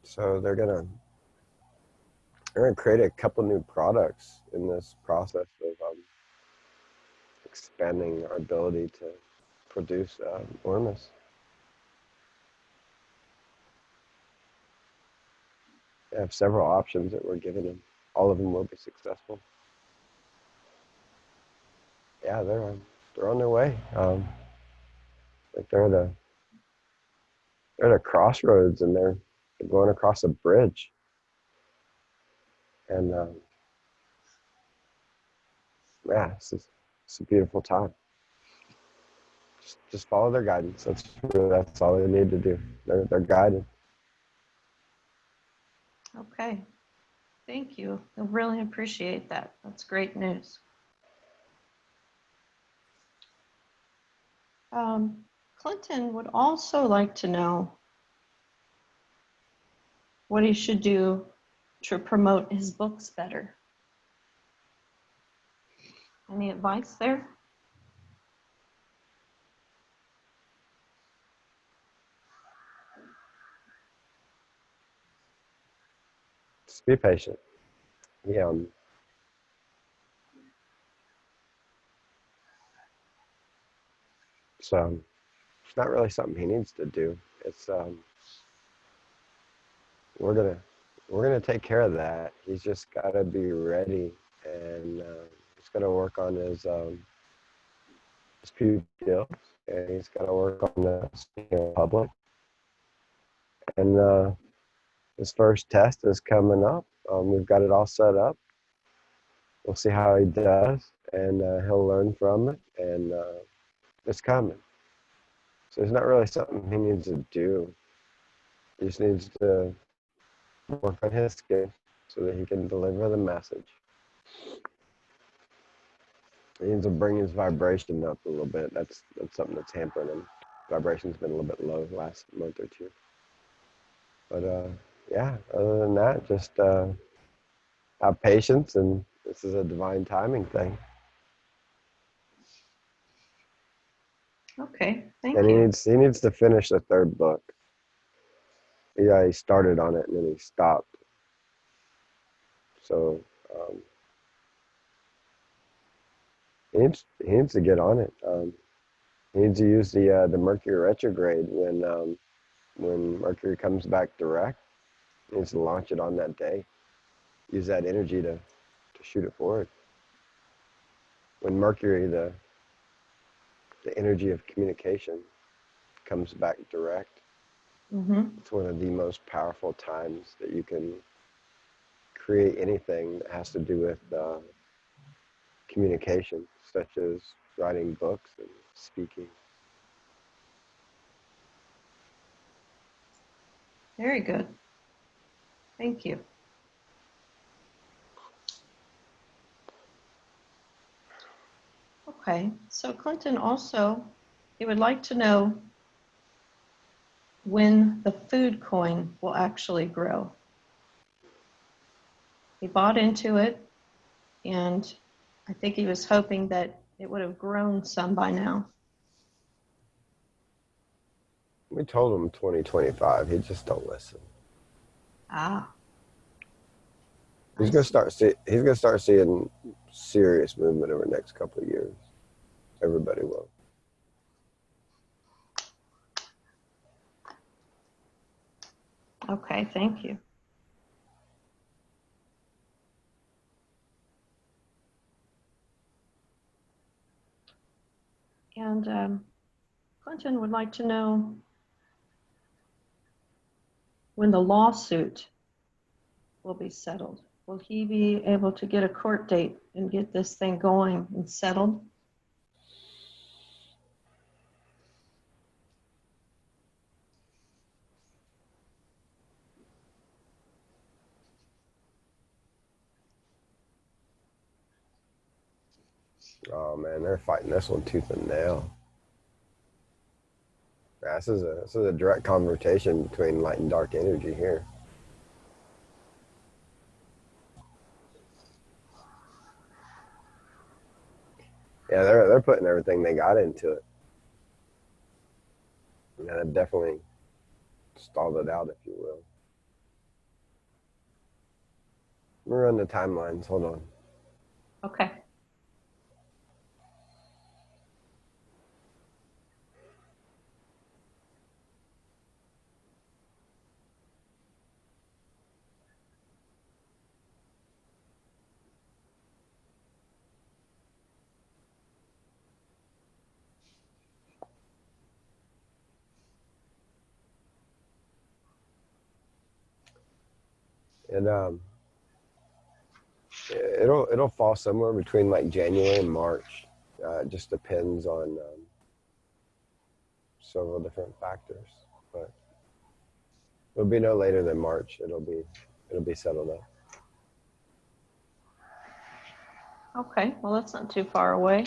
So they're gonna create a couple new products in this process of expanding our ability to produce ormus. They have several options that we're giving them. All of them will be successful. Yeah, they're on their way. Like they're at a crossroads and they're going across a bridge. And yeah, it's a beautiful time. Just follow their guidance. That's all they need to do. They're guided. Okay. Thank you. I really appreciate that. That's great news. Clinton would also like to know what he should do to promote his books better. Any advice there? Just be patient. Yeah. So it's not really something he needs to do. It's we're gonna we're gonna take care of that. He's just gotta be ready, and he's gotta work on his few skills, and he's gotta work on the speaking in public. And his first test is coming up. We've got it all set up. We'll see how he does, and he'll learn from it, and it's coming. So it's not really something he needs to do. He just needs to work on his skills so that he can deliver the message. He needs to bring his vibration up a little bit. That's something that's hampering him. Vibration's been a little bit low the last month or two. But yeah, other than that, just have patience, and this is a divine timing thing. Okay, thank And you. he needs to finish the third book. Yeah, he started on it and then he stopped. So um, he needs to get on it. He needs to use the Mercury retrograde when Mercury comes back direct. He needs to launch it on that day. Use that energy to shoot it forward. When Mercury, the energy of communication, comes back direct, it's one of the most powerful times that you can create anything that has to do with communication, such as writing books and speaking. Very good. Thank you. Okay, so Clinton also, he would like to know when the food coin will actually grow. He bought into it, and I think he was hoping that it would have grown some by now. We told him 2025. He just don't listen. Ah, He's I gonna see. start see. He's gonna start seeing serious movement over the next couple of years. Everybody will. Okay, thank you. And Clinton would like to know when the lawsuit will be settled. Will he be able to get a court date and get this thing going and settled? Oh man, they're fighting this one tooth and nail. Yeah, this is a direct conversation between light and dark energy here. Yeah, they're putting everything they got into it. Yeah, they've definitely stalled it out, if you will. We're on the timelines. Hold on. Okay. And it'll fall somewhere between like January and March. It just depends on several different factors, but it'll be no later than March. It'll be settled up. Okay. Well, that's not too far away.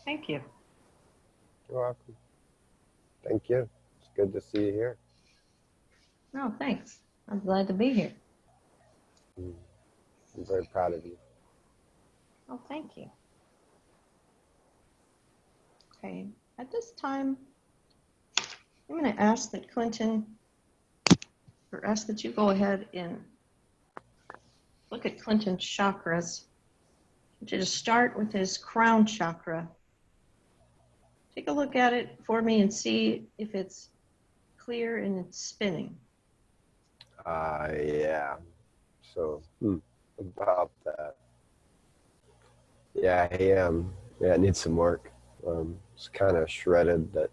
Thank you. You're welcome. Thank you. It's good to see you here. Oh, thanks. I'm glad to be here. I'm very proud of you. Oh, thank you. Okay. At this time, I'm going to ask that Clinton, or ask that you go ahead and look at Clinton's chakras. To start with his crown chakra. Take a look at it for me and see if it's clear and it's spinning. Yeah. So about that. Yeah, yeah, it needs some work. It's kind of shredded. That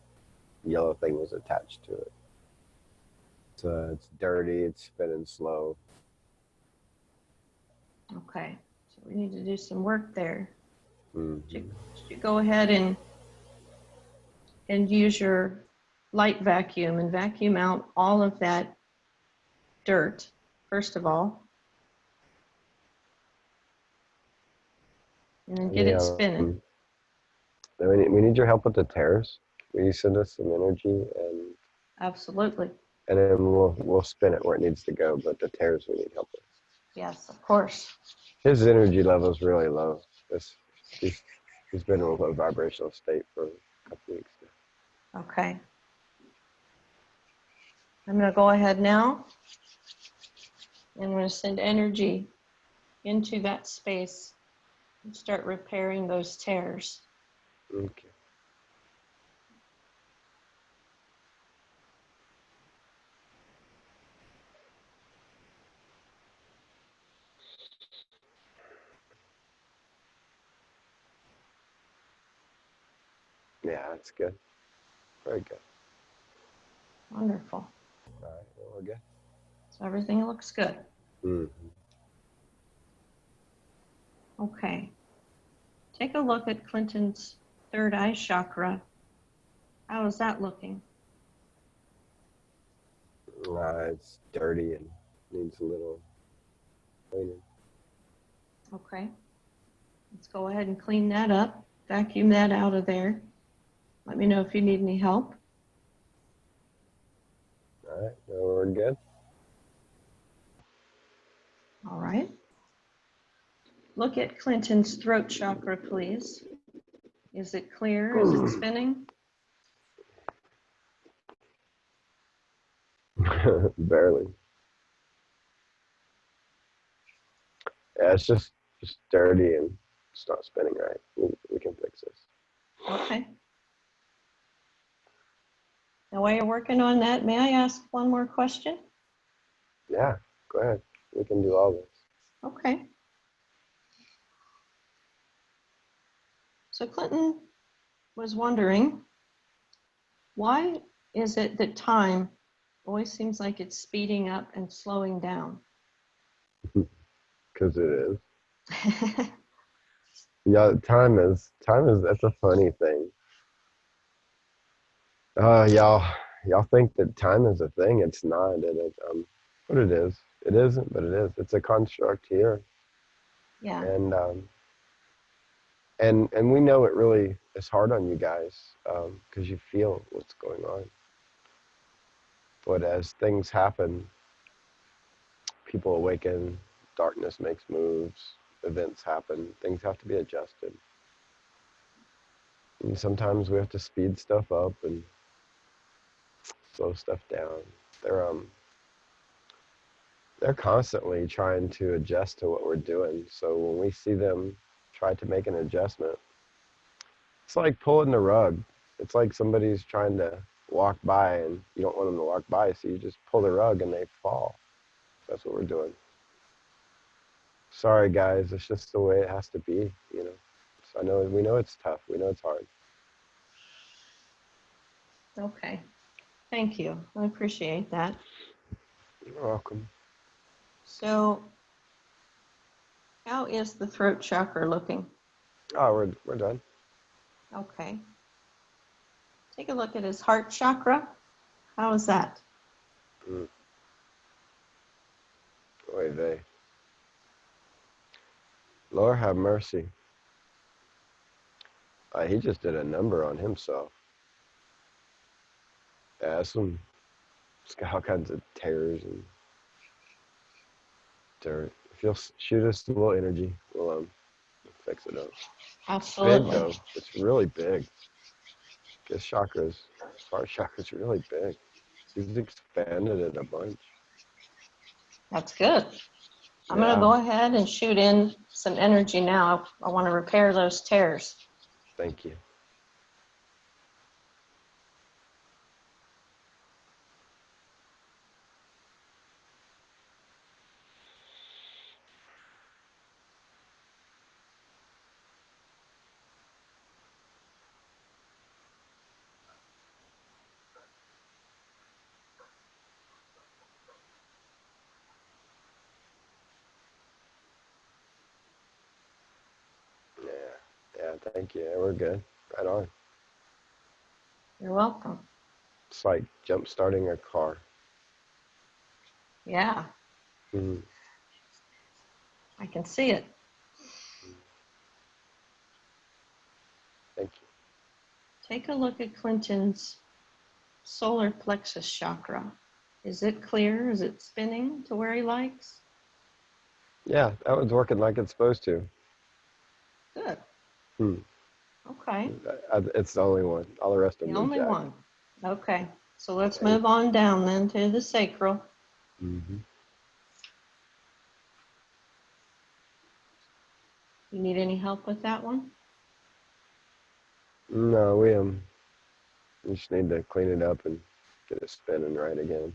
yellow thing was attached to it. It's dirty. It's spinning slow. Okay, so we need to do some work there. Mm-hmm. Should you go ahead and use your light vacuum and vacuum out all of that dirt, first of all, and then get it spinning. We need your help with the tears. Will you send us some energy Absolutely. and then we'll spin it where it needs to go. But the tears we need help with. Yes, of course. His energy level is really low. He's been in a low vibrational state for a couple weeks now. Okay. I'm going to go ahead now and I'm going to send energy into that space and start repairing those tears. Okay. Yeah, that's good. Very good. Wonderful. All right, well, we're good. So everything looks good. Mm-hmm. Okay. Take a look at Clinton's third eye chakra. How is that looking? It's dirty and needs a little cleaning. Okay. Let's go ahead and clean that up. Vacuum that out of there. Let me know if you need any help. All right, well, we're good. All right. Look at Clinton's throat chakra, please. Is it clear? Is it spinning? Barely. Yeah, it's just dirty and it's not spinning right. We can fix this. Okay. Now, while you're working on that, may I ask one more question? Yeah, go ahead. We can do all this. Okay. So Clinton was wondering, why is it that time always seems like it's speeding up and slowing down? Because it is. Yeah, time is that's a funny thing. Y'all think that time is a thing. It's not. But it is. It isn't, but it is. It's a construct here. Yeah. And And we know it really is hard on you guys because you feel what's going on. But as things happen, people awaken, darkness makes moves, events happen, things have to be adjusted. And sometimes we have to speed stuff up and slow stuff down. They're um they're constantly trying to adjust to what we're doing. So when we see them try to make an adjustment, it's like pulling the rug. It's like somebody's trying to walk by and you don't want them to walk by, so you just pull the rug and they fall. That's what we're doing. Sorry guys, it's just the way it has to be, you know. So I know we know it's tough. We know it's hard. Okay. Thank you. I appreciate that. You're welcome. So, how is the throat chakra looking? Oh, we're done. Okay. Take a look at his heart chakra. How is that? Mm. Oy vey. Lord have mercy. He just did a number on himself. Yeah, it's got all kinds of tears and dirt. If you'll shoot us a little energy, we'll fix it up. It's big Absolutely. though. It's really big. His chakras, his heart chakra's really big. He's expanded it a bunch. That's good. I'm going to Yeah, go ahead and shoot in some energy now. I want to repair those tears. thank you. Yeah, yeah, thank you. Yeah, we're good. Right on. You're welcome. It's like jump starting a car. Yeah, Mm-hmm. I can see it. Thank you. Take a look at Clinton's solar plexus chakra. Is it clear? Is it spinning to where he likes? Yeah, that one's working like it's supposed to. Good. Hmm. Okay. It's the only one. All the rest of The them are only jacked. one. Okay. So let's Thank move on down then to the sacral. you. Mm-hmm. You need any help with that one? No, we just need to clean it up and get it spinning right again.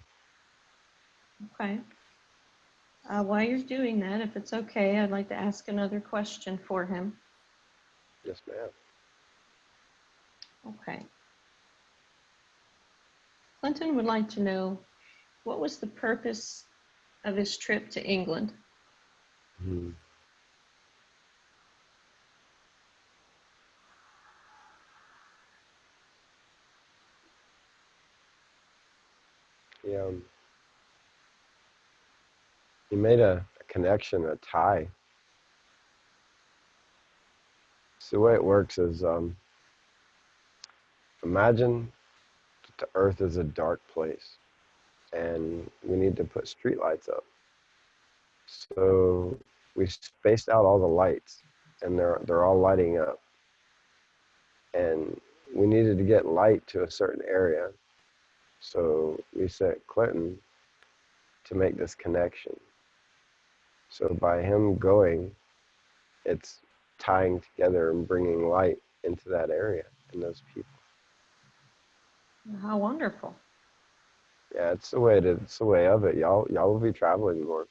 Okay. While you're doing that, if it's okay, I'd like to ask another question for him. Yes, ma'am. Okay. Clinton would like to know, what was the purpose of his trip to England? Hmm. He, um, he made a connection, a tie. So the way it works is, imagine that the Earth is a dark place, and we need to put streetlights up. So we spaced out all the lights, and they're all lighting up. And we needed to get light to a certain area. So we sent Clinton to make this connection. So by him going, it's tying together and bringing light into that area and those people. How wonderful. Yeah, it's the way of it. Y'all will be traveling more.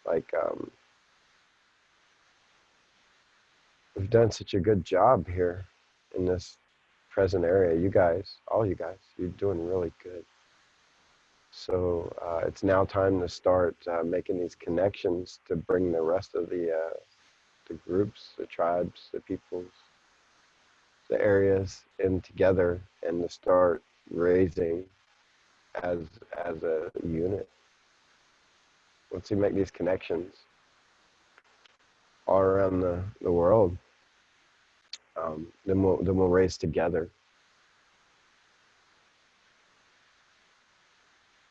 Like we've done such a good job here in this present area. You guys, all you guys, you're doing really good. So it's now time to start making these connections to bring the rest of the groups, the tribes, the peoples, the areas in together, and to start raising as as a unit. Once you make these connections all around the world, Then we'll race together.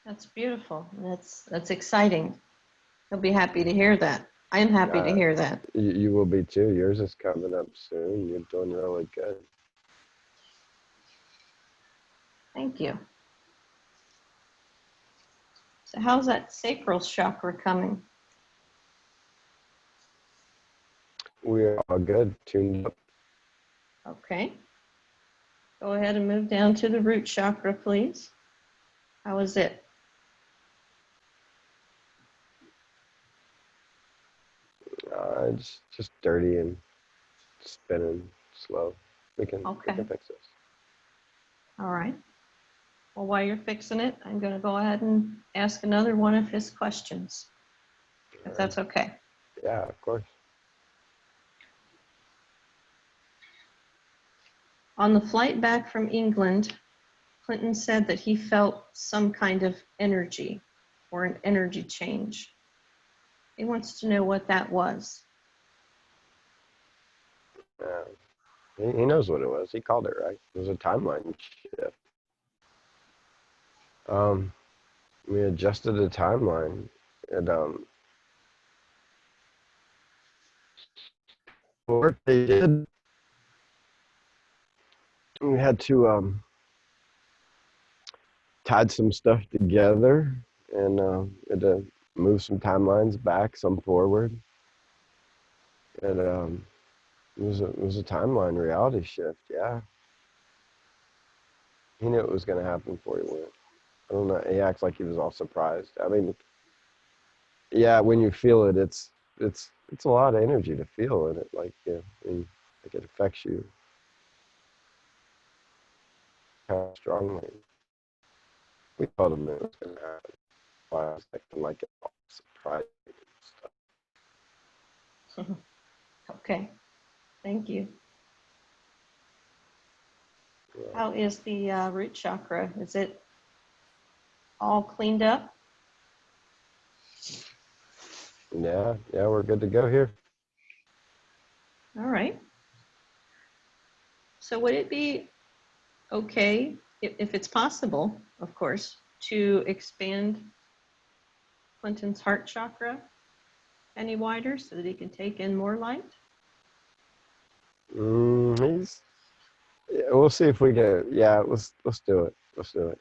That's beautiful. That's exciting. He'll be happy to hear that. I'm happy to Uh, hear that. you will be too. Yours is coming up soon. You're doing really good. Thank you. So how's that sacral chakra coming? We're all good, tuned up. Okay. Go ahead and move down to the root chakra, please. How is it? It's just dirty and spinning slow. We can fix this. All right. Well, while you're fixing it, I'm going to go ahead and ask another one of his questions, if that's okay. Yeah, of course. On the flight back from England, Clinton said that he felt some kind of energy or an energy change. He wants to know what that was. He knows what it was. He called it right. It was a timeline shift. We adjusted the timeline. And work they did, we had to tied some stuff together and had to move some timelines back, some forward. And it was a timeline reality shift. Yeah, he knew it was going to happen before he went. I don't know. He acts like he was all surprised. I mean, yeah, when you feel it, it's a lot of energy to feel in it. Like, yeah, like it affects you kind of strongly. We told him it was going to happen. Why I was like all surprised and stuff. Okay, thank you. Yeah. How is the root chakra? Is it all cleaned up? Yeah, we're good to go here. All right. So would it be okay, if it's possible, of course, to expand Clinton's heart chakra any wider so that he can take in more light? We'll see if we can. Yeah, let's do it. Let's do it.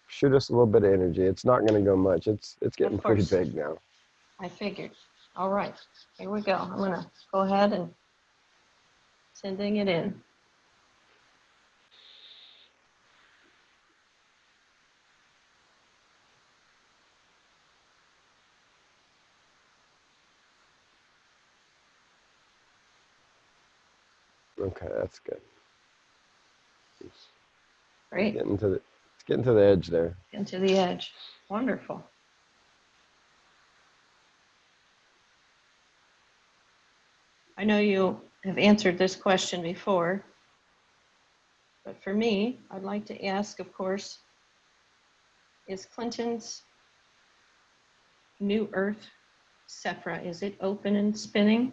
Shoot us a little bit of energy. It's not going to go much. It's getting pretty big now. I figured. All right, here we go. I'm going to go ahead and sending it in. Okay, that's good. Great. It's getting to the edge there. Into the edge. Wonderful. I know you have answered this question before, but for me, I'd like to ask, of course, is Clinton's new Earth Sephra, is it open and spinning?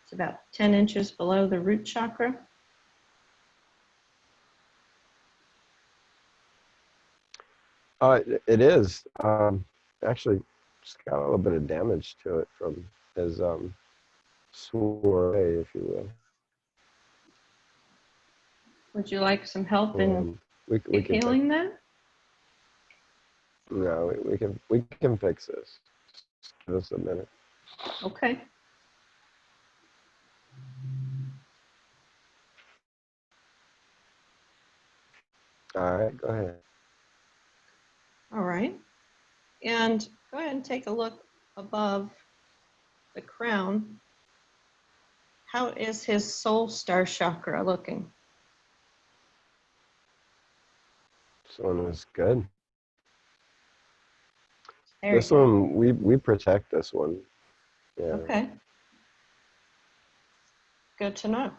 It's about 10 inches below the root chakra. It is. Actually, just got a little bit of damage to it from his soiree, if you will. Would you like some help in we healing that? No, we can fix this. Just give us a minute. Okay. All right, go ahead. All right. And go ahead and take a look above the crown. How is his soul star chakra looking? This one is good. This one, we protect this one. Yeah. Okay. Good to know.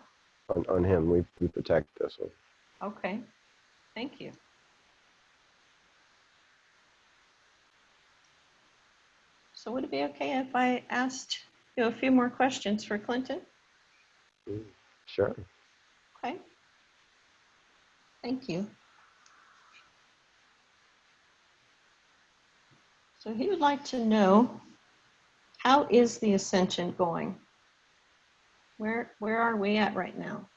On him, we protect this one. Okay. Thank you. So would it be okay if I asked you a few more questions for Clinton? Sure. Okay. Thank you. So he would like to know, how is the ascension going? Where are we at right now?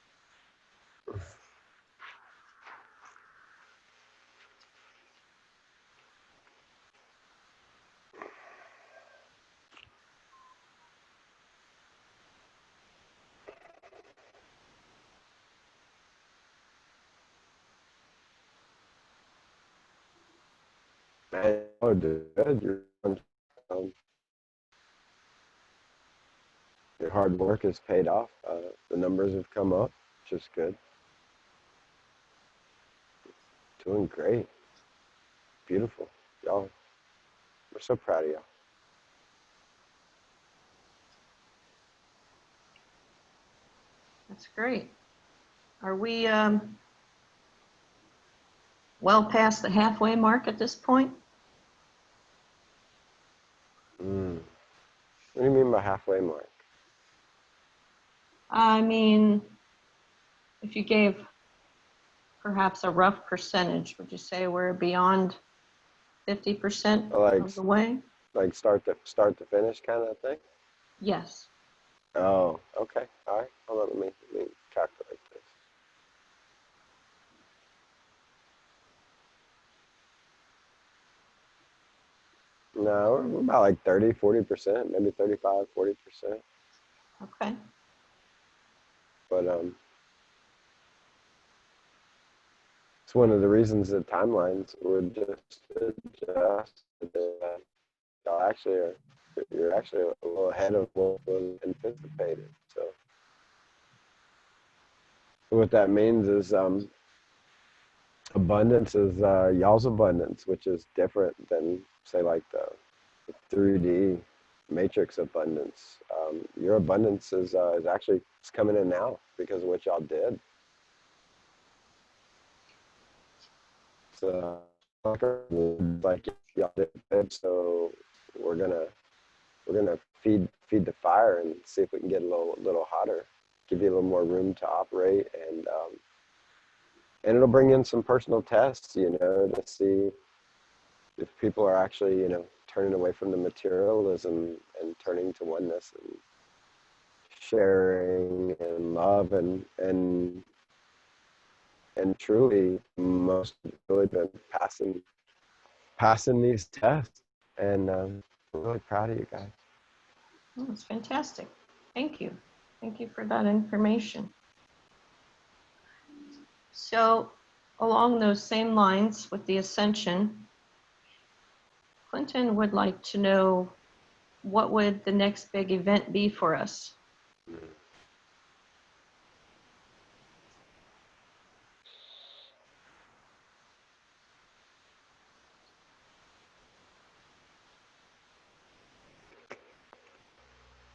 Man, oh, good. Um, your hard work has paid off. The numbers have come up, which is good. Doing great. Beautiful. Y'all, we're so proud of y'all. That's great. Are we well past the halfway mark at this point? Mm. What do you mean by halfway mark? I mean, if you gave perhaps a rough percentage, would you say we're beyond 50% Like, of the way? like start to finish kind of thing? Yes. Oh, okay. All right. Hold on. Let me calculate this. No, we're about like 30, 40%, maybe 35, 40%. Okay. But it's one of the reasons that timelines would just adjust. Y'all actually are, you're actually a little ahead of what was anticipated. So what that means is abundance is y'all's abundance, which is different than say like the 3D matrix abundance. Your abundance is actually it's coming in now because of what y'all did. So like y'all did, so we're gonna feed the fire and see if we can get a little hotter, give you a little more room to operate, and it'll bring in some personal tests, to see if people are actually, turning away from the materialism and turning to oneness and sharing and love and truly most really been passing these tests, and I'm really proud of you guys. Oh, that's fantastic. Thank you. Thank you for that information. So along those same lines with the ascension, Clinton would like to know, what would the next big event be for us?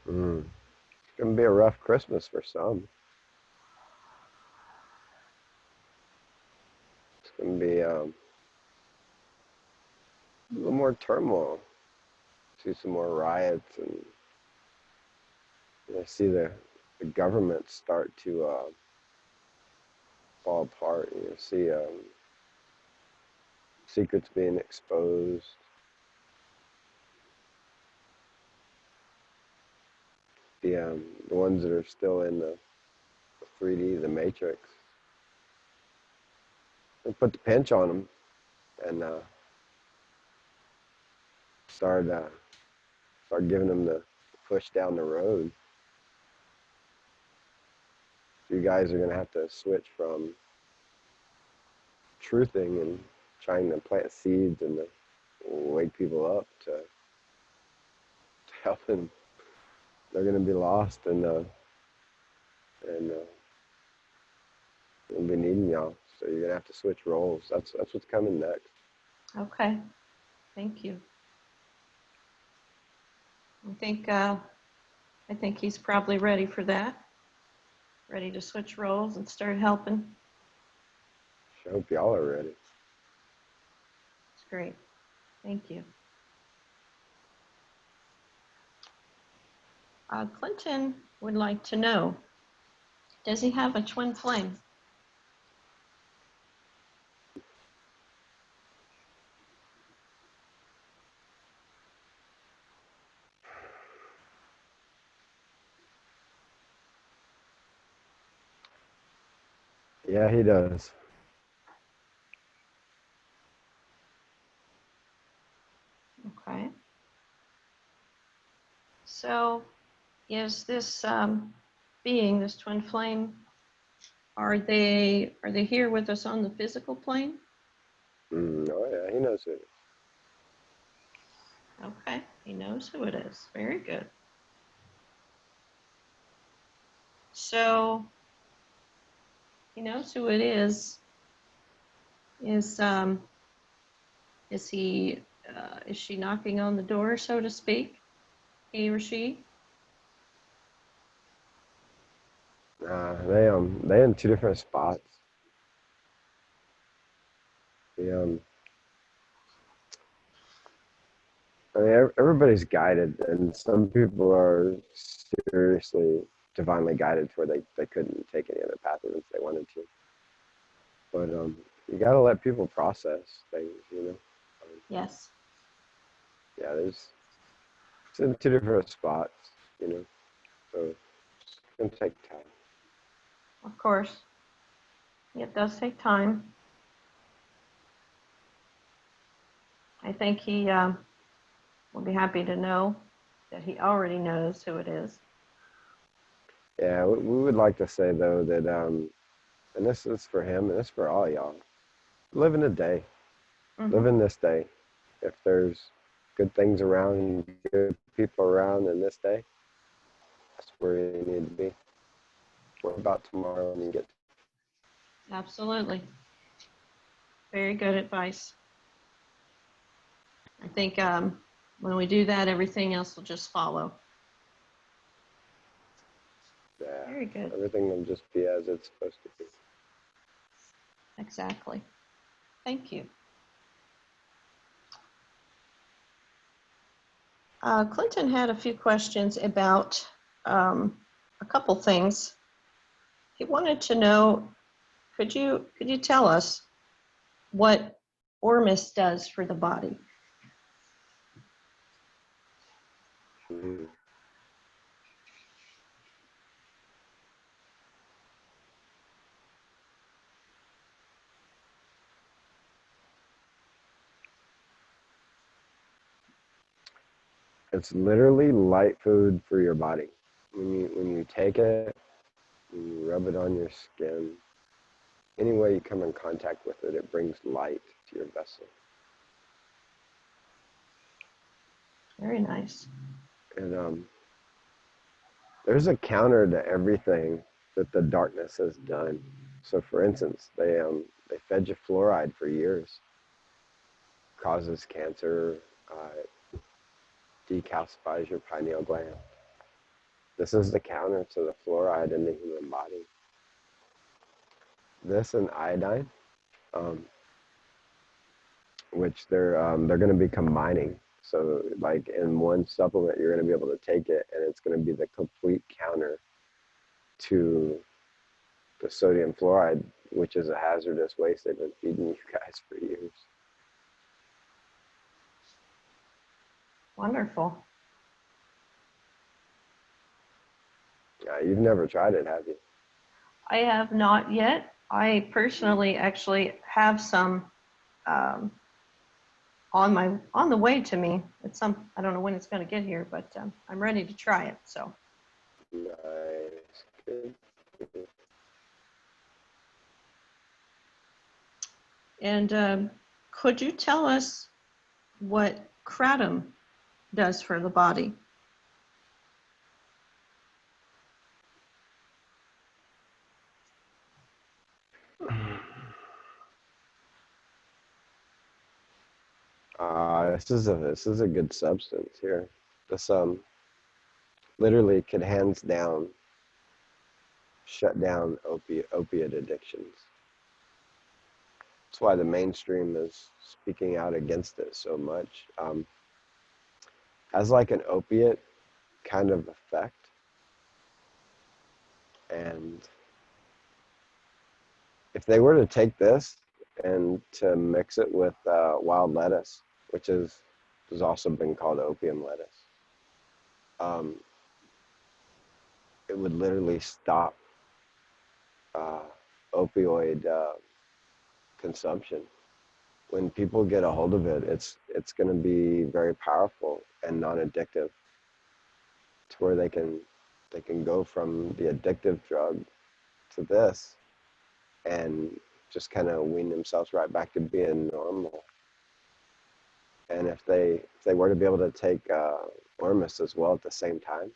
Mm. It's gonna be a rough Christmas for some. It's gonna be a little more turmoil. See some more riots, and I see the government start to fall apart. You see secrets being exposed. The ones that are still in the 3D, the Matrix, they put the pinch on them and start giving them the push down the road. You guys are gonna have to switch from truthing and trying to plant seeds and to wake people up to helping. They're gonna be lost and we'll be needing y'all. So you're gonna have to switch roles. That's what's coming next. Okay, thank you. I think he's probably ready for that. Ready to switch roles and start helping. I hope y'all are ready. It's great. Thank you. Clinton would like to know, Does he have a twin flame? Yeah, he does. Okay. So is this being, this twin flame, are they here with us on the physical plane? Oh yeah, he knows it. Okay, he knows who it is. Very good. So he knows who it is. Is he is she knocking on the door, so to speak? He or she? They in two different spots. The I mean, everybody's guided, and some people are seriously divinely guided to where they couldn't take any other path even if they wanted to. But you got to let people process things, you know. Yes, Yeah, it's in two different spots, you know. So it's gonna take time. of course. It does take time. I think he will be happy to know that he already knows who it is. Yeah, we would like to say though that and this is for him and this is for all y'all. Live in a day. Mm-hmm. Live in this day. If there's good things around, good people around in this day, that's where you need to be. What about tomorrow when you get? Absolutely. Very good advice. I think when we do that, everything else will just follow. Yeah, Very good. everything will just be as it's supposed to be. Exactly. Thank you. Clinton had a few questions about a couple things. He wanted to know, could you tell us what Ormus does for the body? Mhm. It's literally light food for your body. When you take it, when you rub it on your skin, any way you come in contact with it, it brings light to your vessel. Very nice. And there's a counter to everything that the darkness has done. So, for instance, they fed you fluoride for years, causes cancer, decalcifies your pineal gland. This is the counter to the fluoride in the human body. This and iodine, um, which they're going to be combining. So, like in one supplement, you're going to be able to take it, and it's going to be the complete counter to the sodium fluoride, which is a hazardous waste they've been feeding you guys for years. Wonderful. You've never tried it, have you? I have not yet. I personally actually have some um, on the way to me. It's some, I don't know when it's going to get here, but I'm ready to try it. So Nice. Good. and could you tell us what kratom does for the body? This is a good substance here. This literally could hands down shut down opiate addictions. That's why the mainstream is speaking out against it so much. Has like an opiate kind of effect, and if they were to take this and to mix it with wild lettuce, which has also been called opium lettuce, um, it would literally stop uh, opioid consumption. When people get a hold of it, it's going to be very powerful and non-addictive, to where they can go from the addictive drug to this and just kind of wean themselves right back to being normal. And if they were to be able to take Ormus as well at the same time,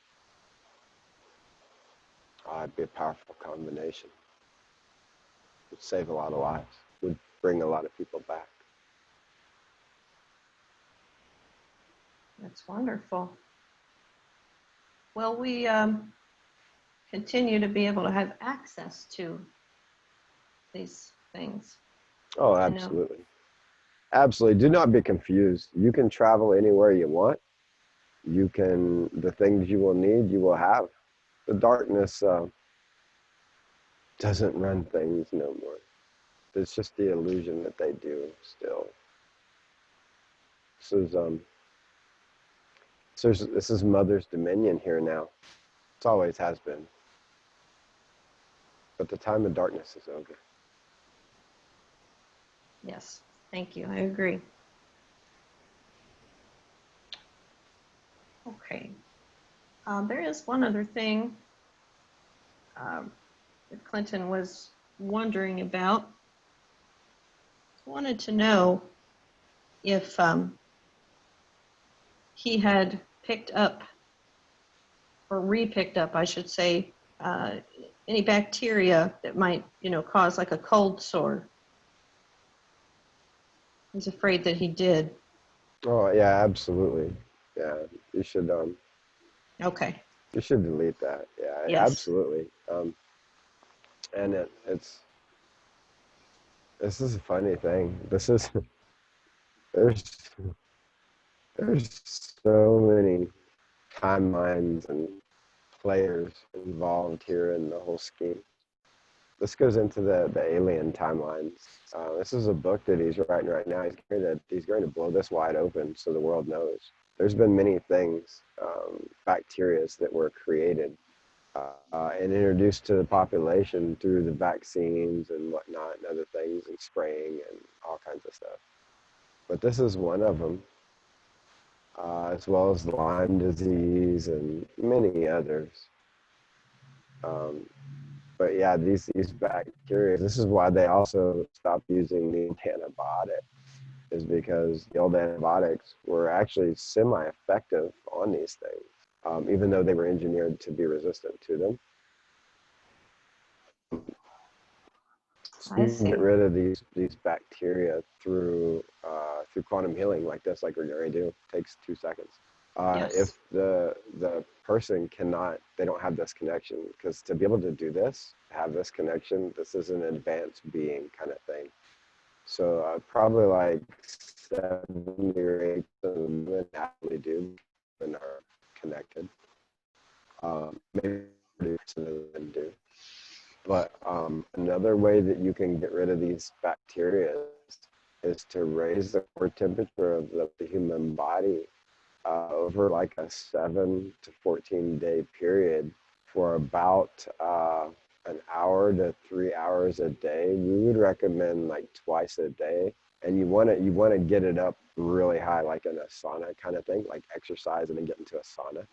it'd be a powerful combination. Would save a lot of lives. Would bring a lot of people back. That's wonderful. Will we continue to be able to have access to these things? Oh, I know. absolutely. Absolutely. Do not be confused. You can travel anywhere you want. The things you will need, you will have. The darkness doesn't run things no more. It's just the illusion that they do still. This is this is Mother's dominion here now. It always has been. But the time of darkness is over. Yes, thank you. I agree. Okay. There is one other thing that Clinton was wondering about. He wanted to know if he had picked up, or re-picked up, I should say, any bacteria that might, cause like a cold sore. He's afraid that he did. Oh yeah, absolutely. Yeah, you should Okay. you should delete that. Yeah, Yes. absolutely. And it's this is a funny thing. There's there's so many timelines and players involved here in the whole scheme. This goes into the alien timelines. This is a book that he's writing right now. He's going to blow this wide open so the world knows. There's been many things, bacterias that were created and introduced to the population through the vaccines and whatnot and other things and spraying and all kinds of stuff. But this is one of them, as well as Lyme disease and many others. Um, but yeah, these bacteria. This is why they also stopped using the antibiotics, is because the old antibiotics were actually semi-effective on these things, even though they were engineered to be resistant to them. So I you can get see. rid of these bacteria through quantum healing like this, like we're going to do. It takes 2 seconds. If Yes. the person cannot, they don't have this connection, because to be able to do this, have this connection, this is an advanced being kind of thing. So probably like 70 or 80% of the women actually do and are connected. Maybe 30% of them do. But another way that you can get rid of these bacteria is to raise the core temperature of the human body over like a 7 to 14 day period for about an hour to 3 hours a day. We would recommend like twice a day, and you want to get it up really high, like in a sauna kind of thing, like exercise and then get into a sauna,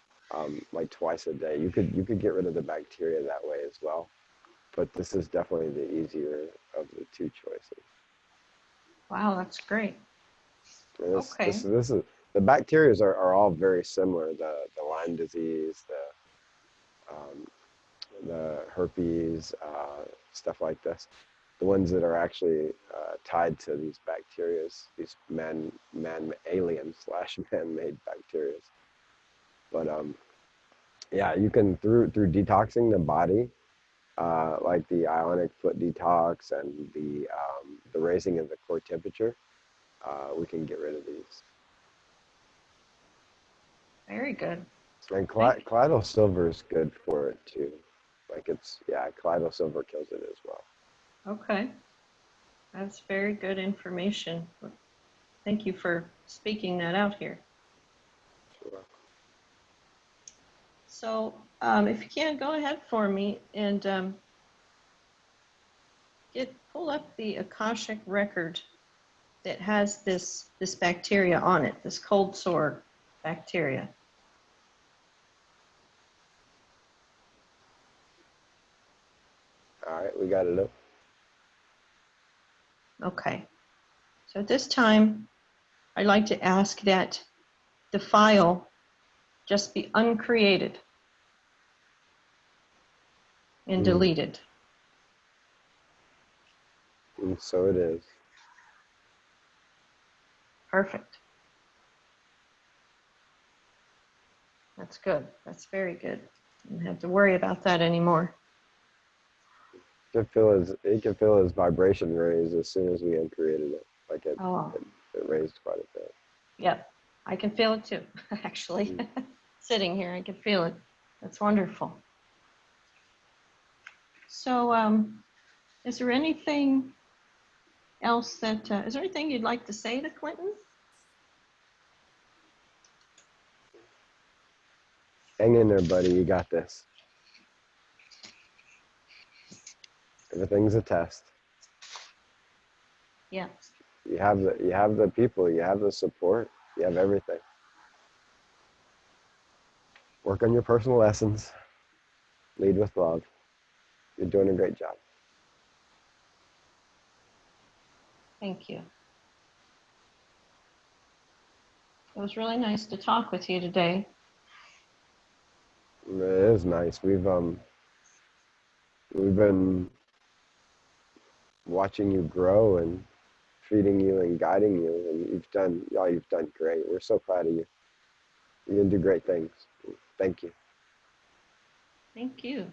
like twice a day. You could get rid of the bacteria that way as well, but this is definitely the easier of the two choices. Wow, that's great. Okay. This is the bacteria are all very similar. The Lyme disease, the herpes, stuff like this. The ones that are actually tied to these bacteria, these alien slash man-made bacteria. But yeah, you can through detoxing the body, like the ionic foot detox and the raising of the core temperature, we can get rid of these. Very good. And Thank colloidal silver is good for it too. Like colloidal silver kills it as well. Okay. That's very good information. Thank you for speaking that out here. Sure. So if you can, go ahead for me and pull up the Akashic record that has this bacteria on it, this cold sore bacteria. All right, we got it up. Okay. So at this time, I'd like to ask that the file just be uncreated and deleted. And so it is. Perfect. That's good. That's very good. You don't have to worry about that anymore. It can feel his vibration raise as soon as we uncreated it. Like it raised quite a bit. Yep. I can feel it too, actually. Sitting here, I can feel it. That's wonderful. So is there anything else is there anything you'd like to say to Clinton? Hang in there, buddy. You got this. Everything's a test. Yeah. You have the people. You have the support. You have everything. Work on your personal lessons. Lead with love. You're doing a great job. Thank you. It was really nice to talk with you today. It is nice. We've been watching you grow and feeding you and guiding you, and you've done great. We're so proud of you. You're gonna do great things. Thank you. Thank you.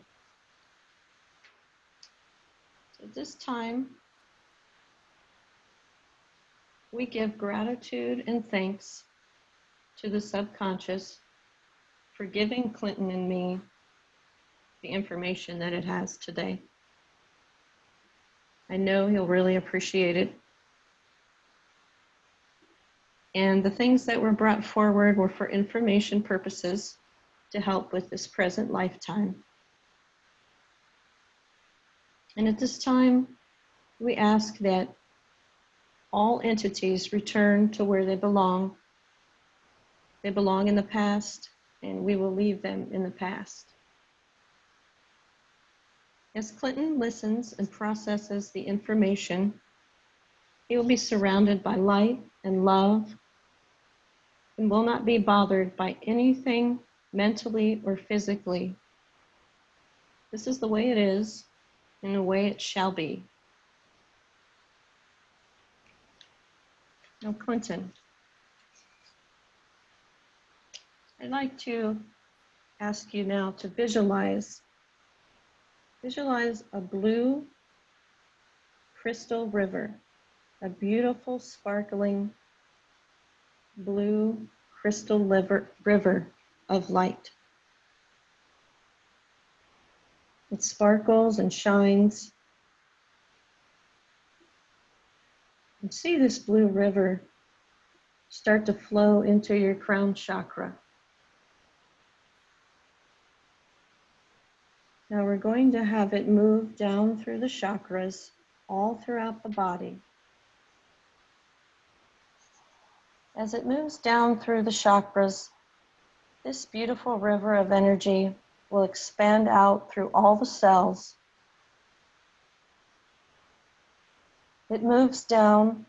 At this time, we give gratitude and thanks to the subconscious for giving Clinton and me the information that it has today. I know he'll really appreciate it. And the things that were brought forward were for information purposes to help with this present lifetime. And at this time, we ask that all entities return to where they belong. They belong in the past, and we will leave them in the past. As Clinton listens and processes the information, he will be surrounded by light and love and will not be bothered by anything mentally or physically. This is the way it is, and the way it shall be. Now, Clinton, I'd like to ask you now to visualize a blue crystal river, a beautiful, sparkling blue crystal river of light. It sparkles and shines. And see this blue river start to flow into your crown chakra. Now we're going to have it move down through the chakras all throughout the body. As it moves down through the chakras, this beautiful river of energy will expand out through all the cells. It moves down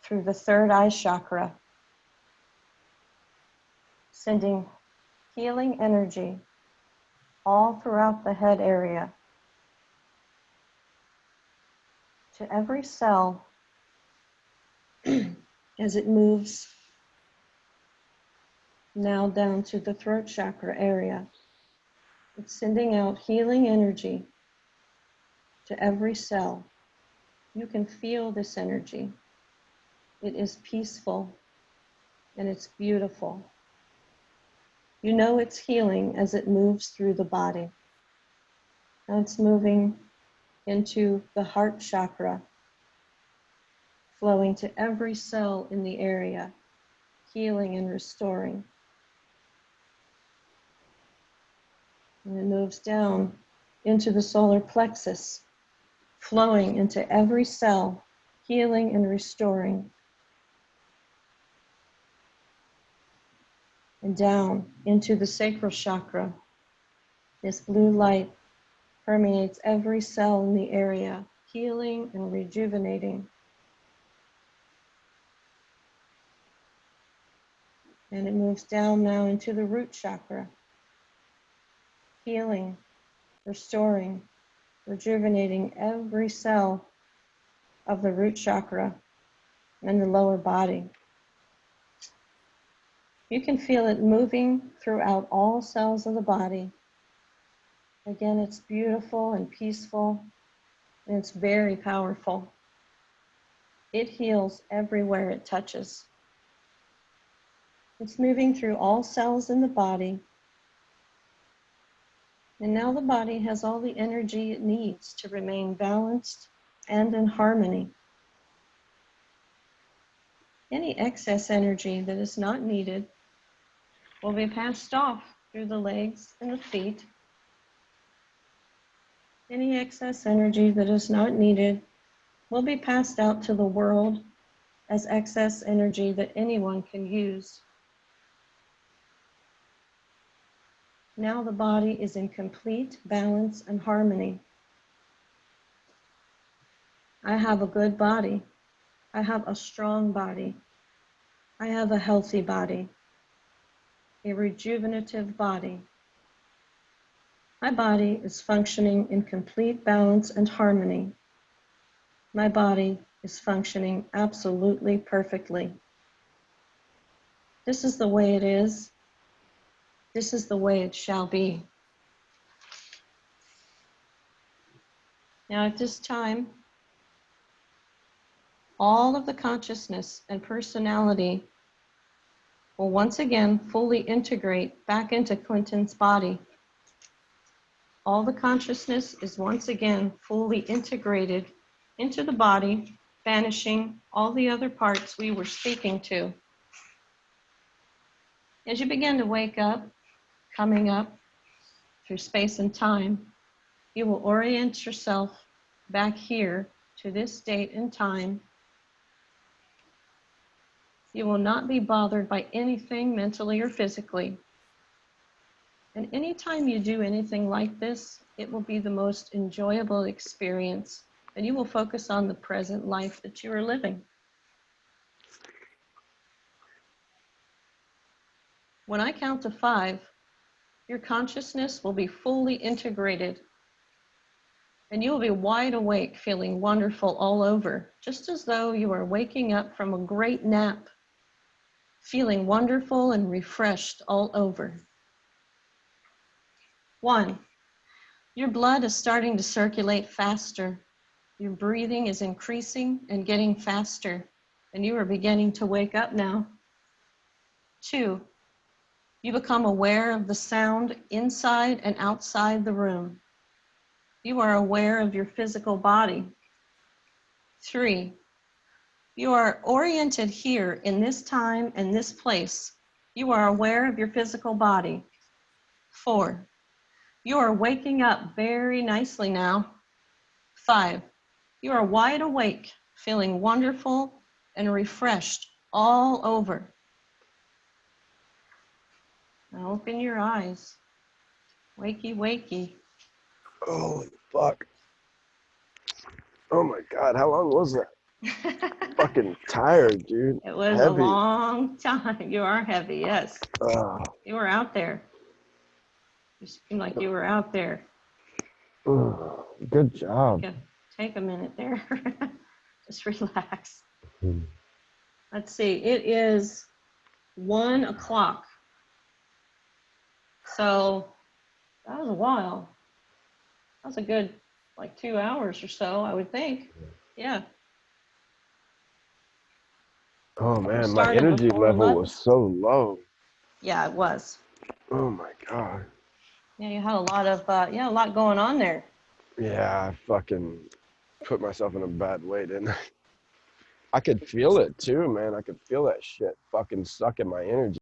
through the third eye chakra, sending healing energy all throughout the head area to every cell as it moves now down to the throat chakra area. It's sending out healing energy to every cell. You can feel this energy. It is peaceful and it's beautiful. You know it's healing as it moves through the body. Now it's moving into the heart chakra, flowing to every cell in the area, healing and restoring. And it moves down into the solar plexus, flowing into every cell, healing and restoring. And down into the sacral chakra. This blue light permeates every cell in the area, healing and rejuvenating. And it moves down now into the root chakra, healing, restoring, rejuvenating every cell of the root chakra and the lower body. You can feel it moving throughout all cells of the body. Again, it's beautiful and peaceful, and it's very powerful. It heals everywhere it touches. It's moving through all cells in the body. And now the body has all the energy it needs to remain balanced and in harmony. Any excess energy that is not needed will be passed off through the legs and the feet. Any excess energy that is not needed will be passed out to the world as excess energy that anyone can use. Now the body is in complete balance and harmony. I have a good body. I have a strong body. I have a healthy body, a rejuvenative body. My body is functioning in complete balance and harmony. My body is functioning absolutely perfectly. This is the way it is. This is the way it shall be. Now at this time, all of the consciousness and personality will once again fully integrate back into Clinton's body. All the consciousness is once again fully integrated into the body, banishing all the other parts we were speaking to. As you begin to wake up, coming up through space and time, you will orient yourself back here to this date and time. You will not be bothered by anything mentally or physically. And anytime you do anything like this, it will be the most enjoyable experience, and you will focus on the present life that you are living. When I count to 5, your consciousness will be fully integrated, and you will be wide awake, feeling wonderful all over, just as though you are waking up from a great nap, feeling wonderful and refreshed all over. 1, your blood is starting to circulate faster. Your breathing is increasing and getting faster, and you are beginning to wake up now. 2, you become aware of the sound inside and outside the room. You are aware of your physical body. 3, you are oriented here in this time and this place. You are aware of your physical body. 4, you are waking up very nicely now. 5, you are wide awake, feeling wonderful and refreshed all over. Now open your eyes. Wakey, wakey. Holy fuck. Oh my God, how long was that? Fucking tired, dude. It was Heavy. a long time. You are heavy, yes. You were out there. You seemed like you were out there. Good job. Take a minute there. Just relax. Let's see. It is 1 o'clock. So that was a while. That was a good, 2 hours or so, I would think. Yeah. Oh man, my energy level was so low. Yeah, it was. Oh my God. Yeah, you had a lot going on there. Yeah, I fucking put myself in a bad way, didn't I? I could feel it too, man. I could feel that shit fucking sucking my energy.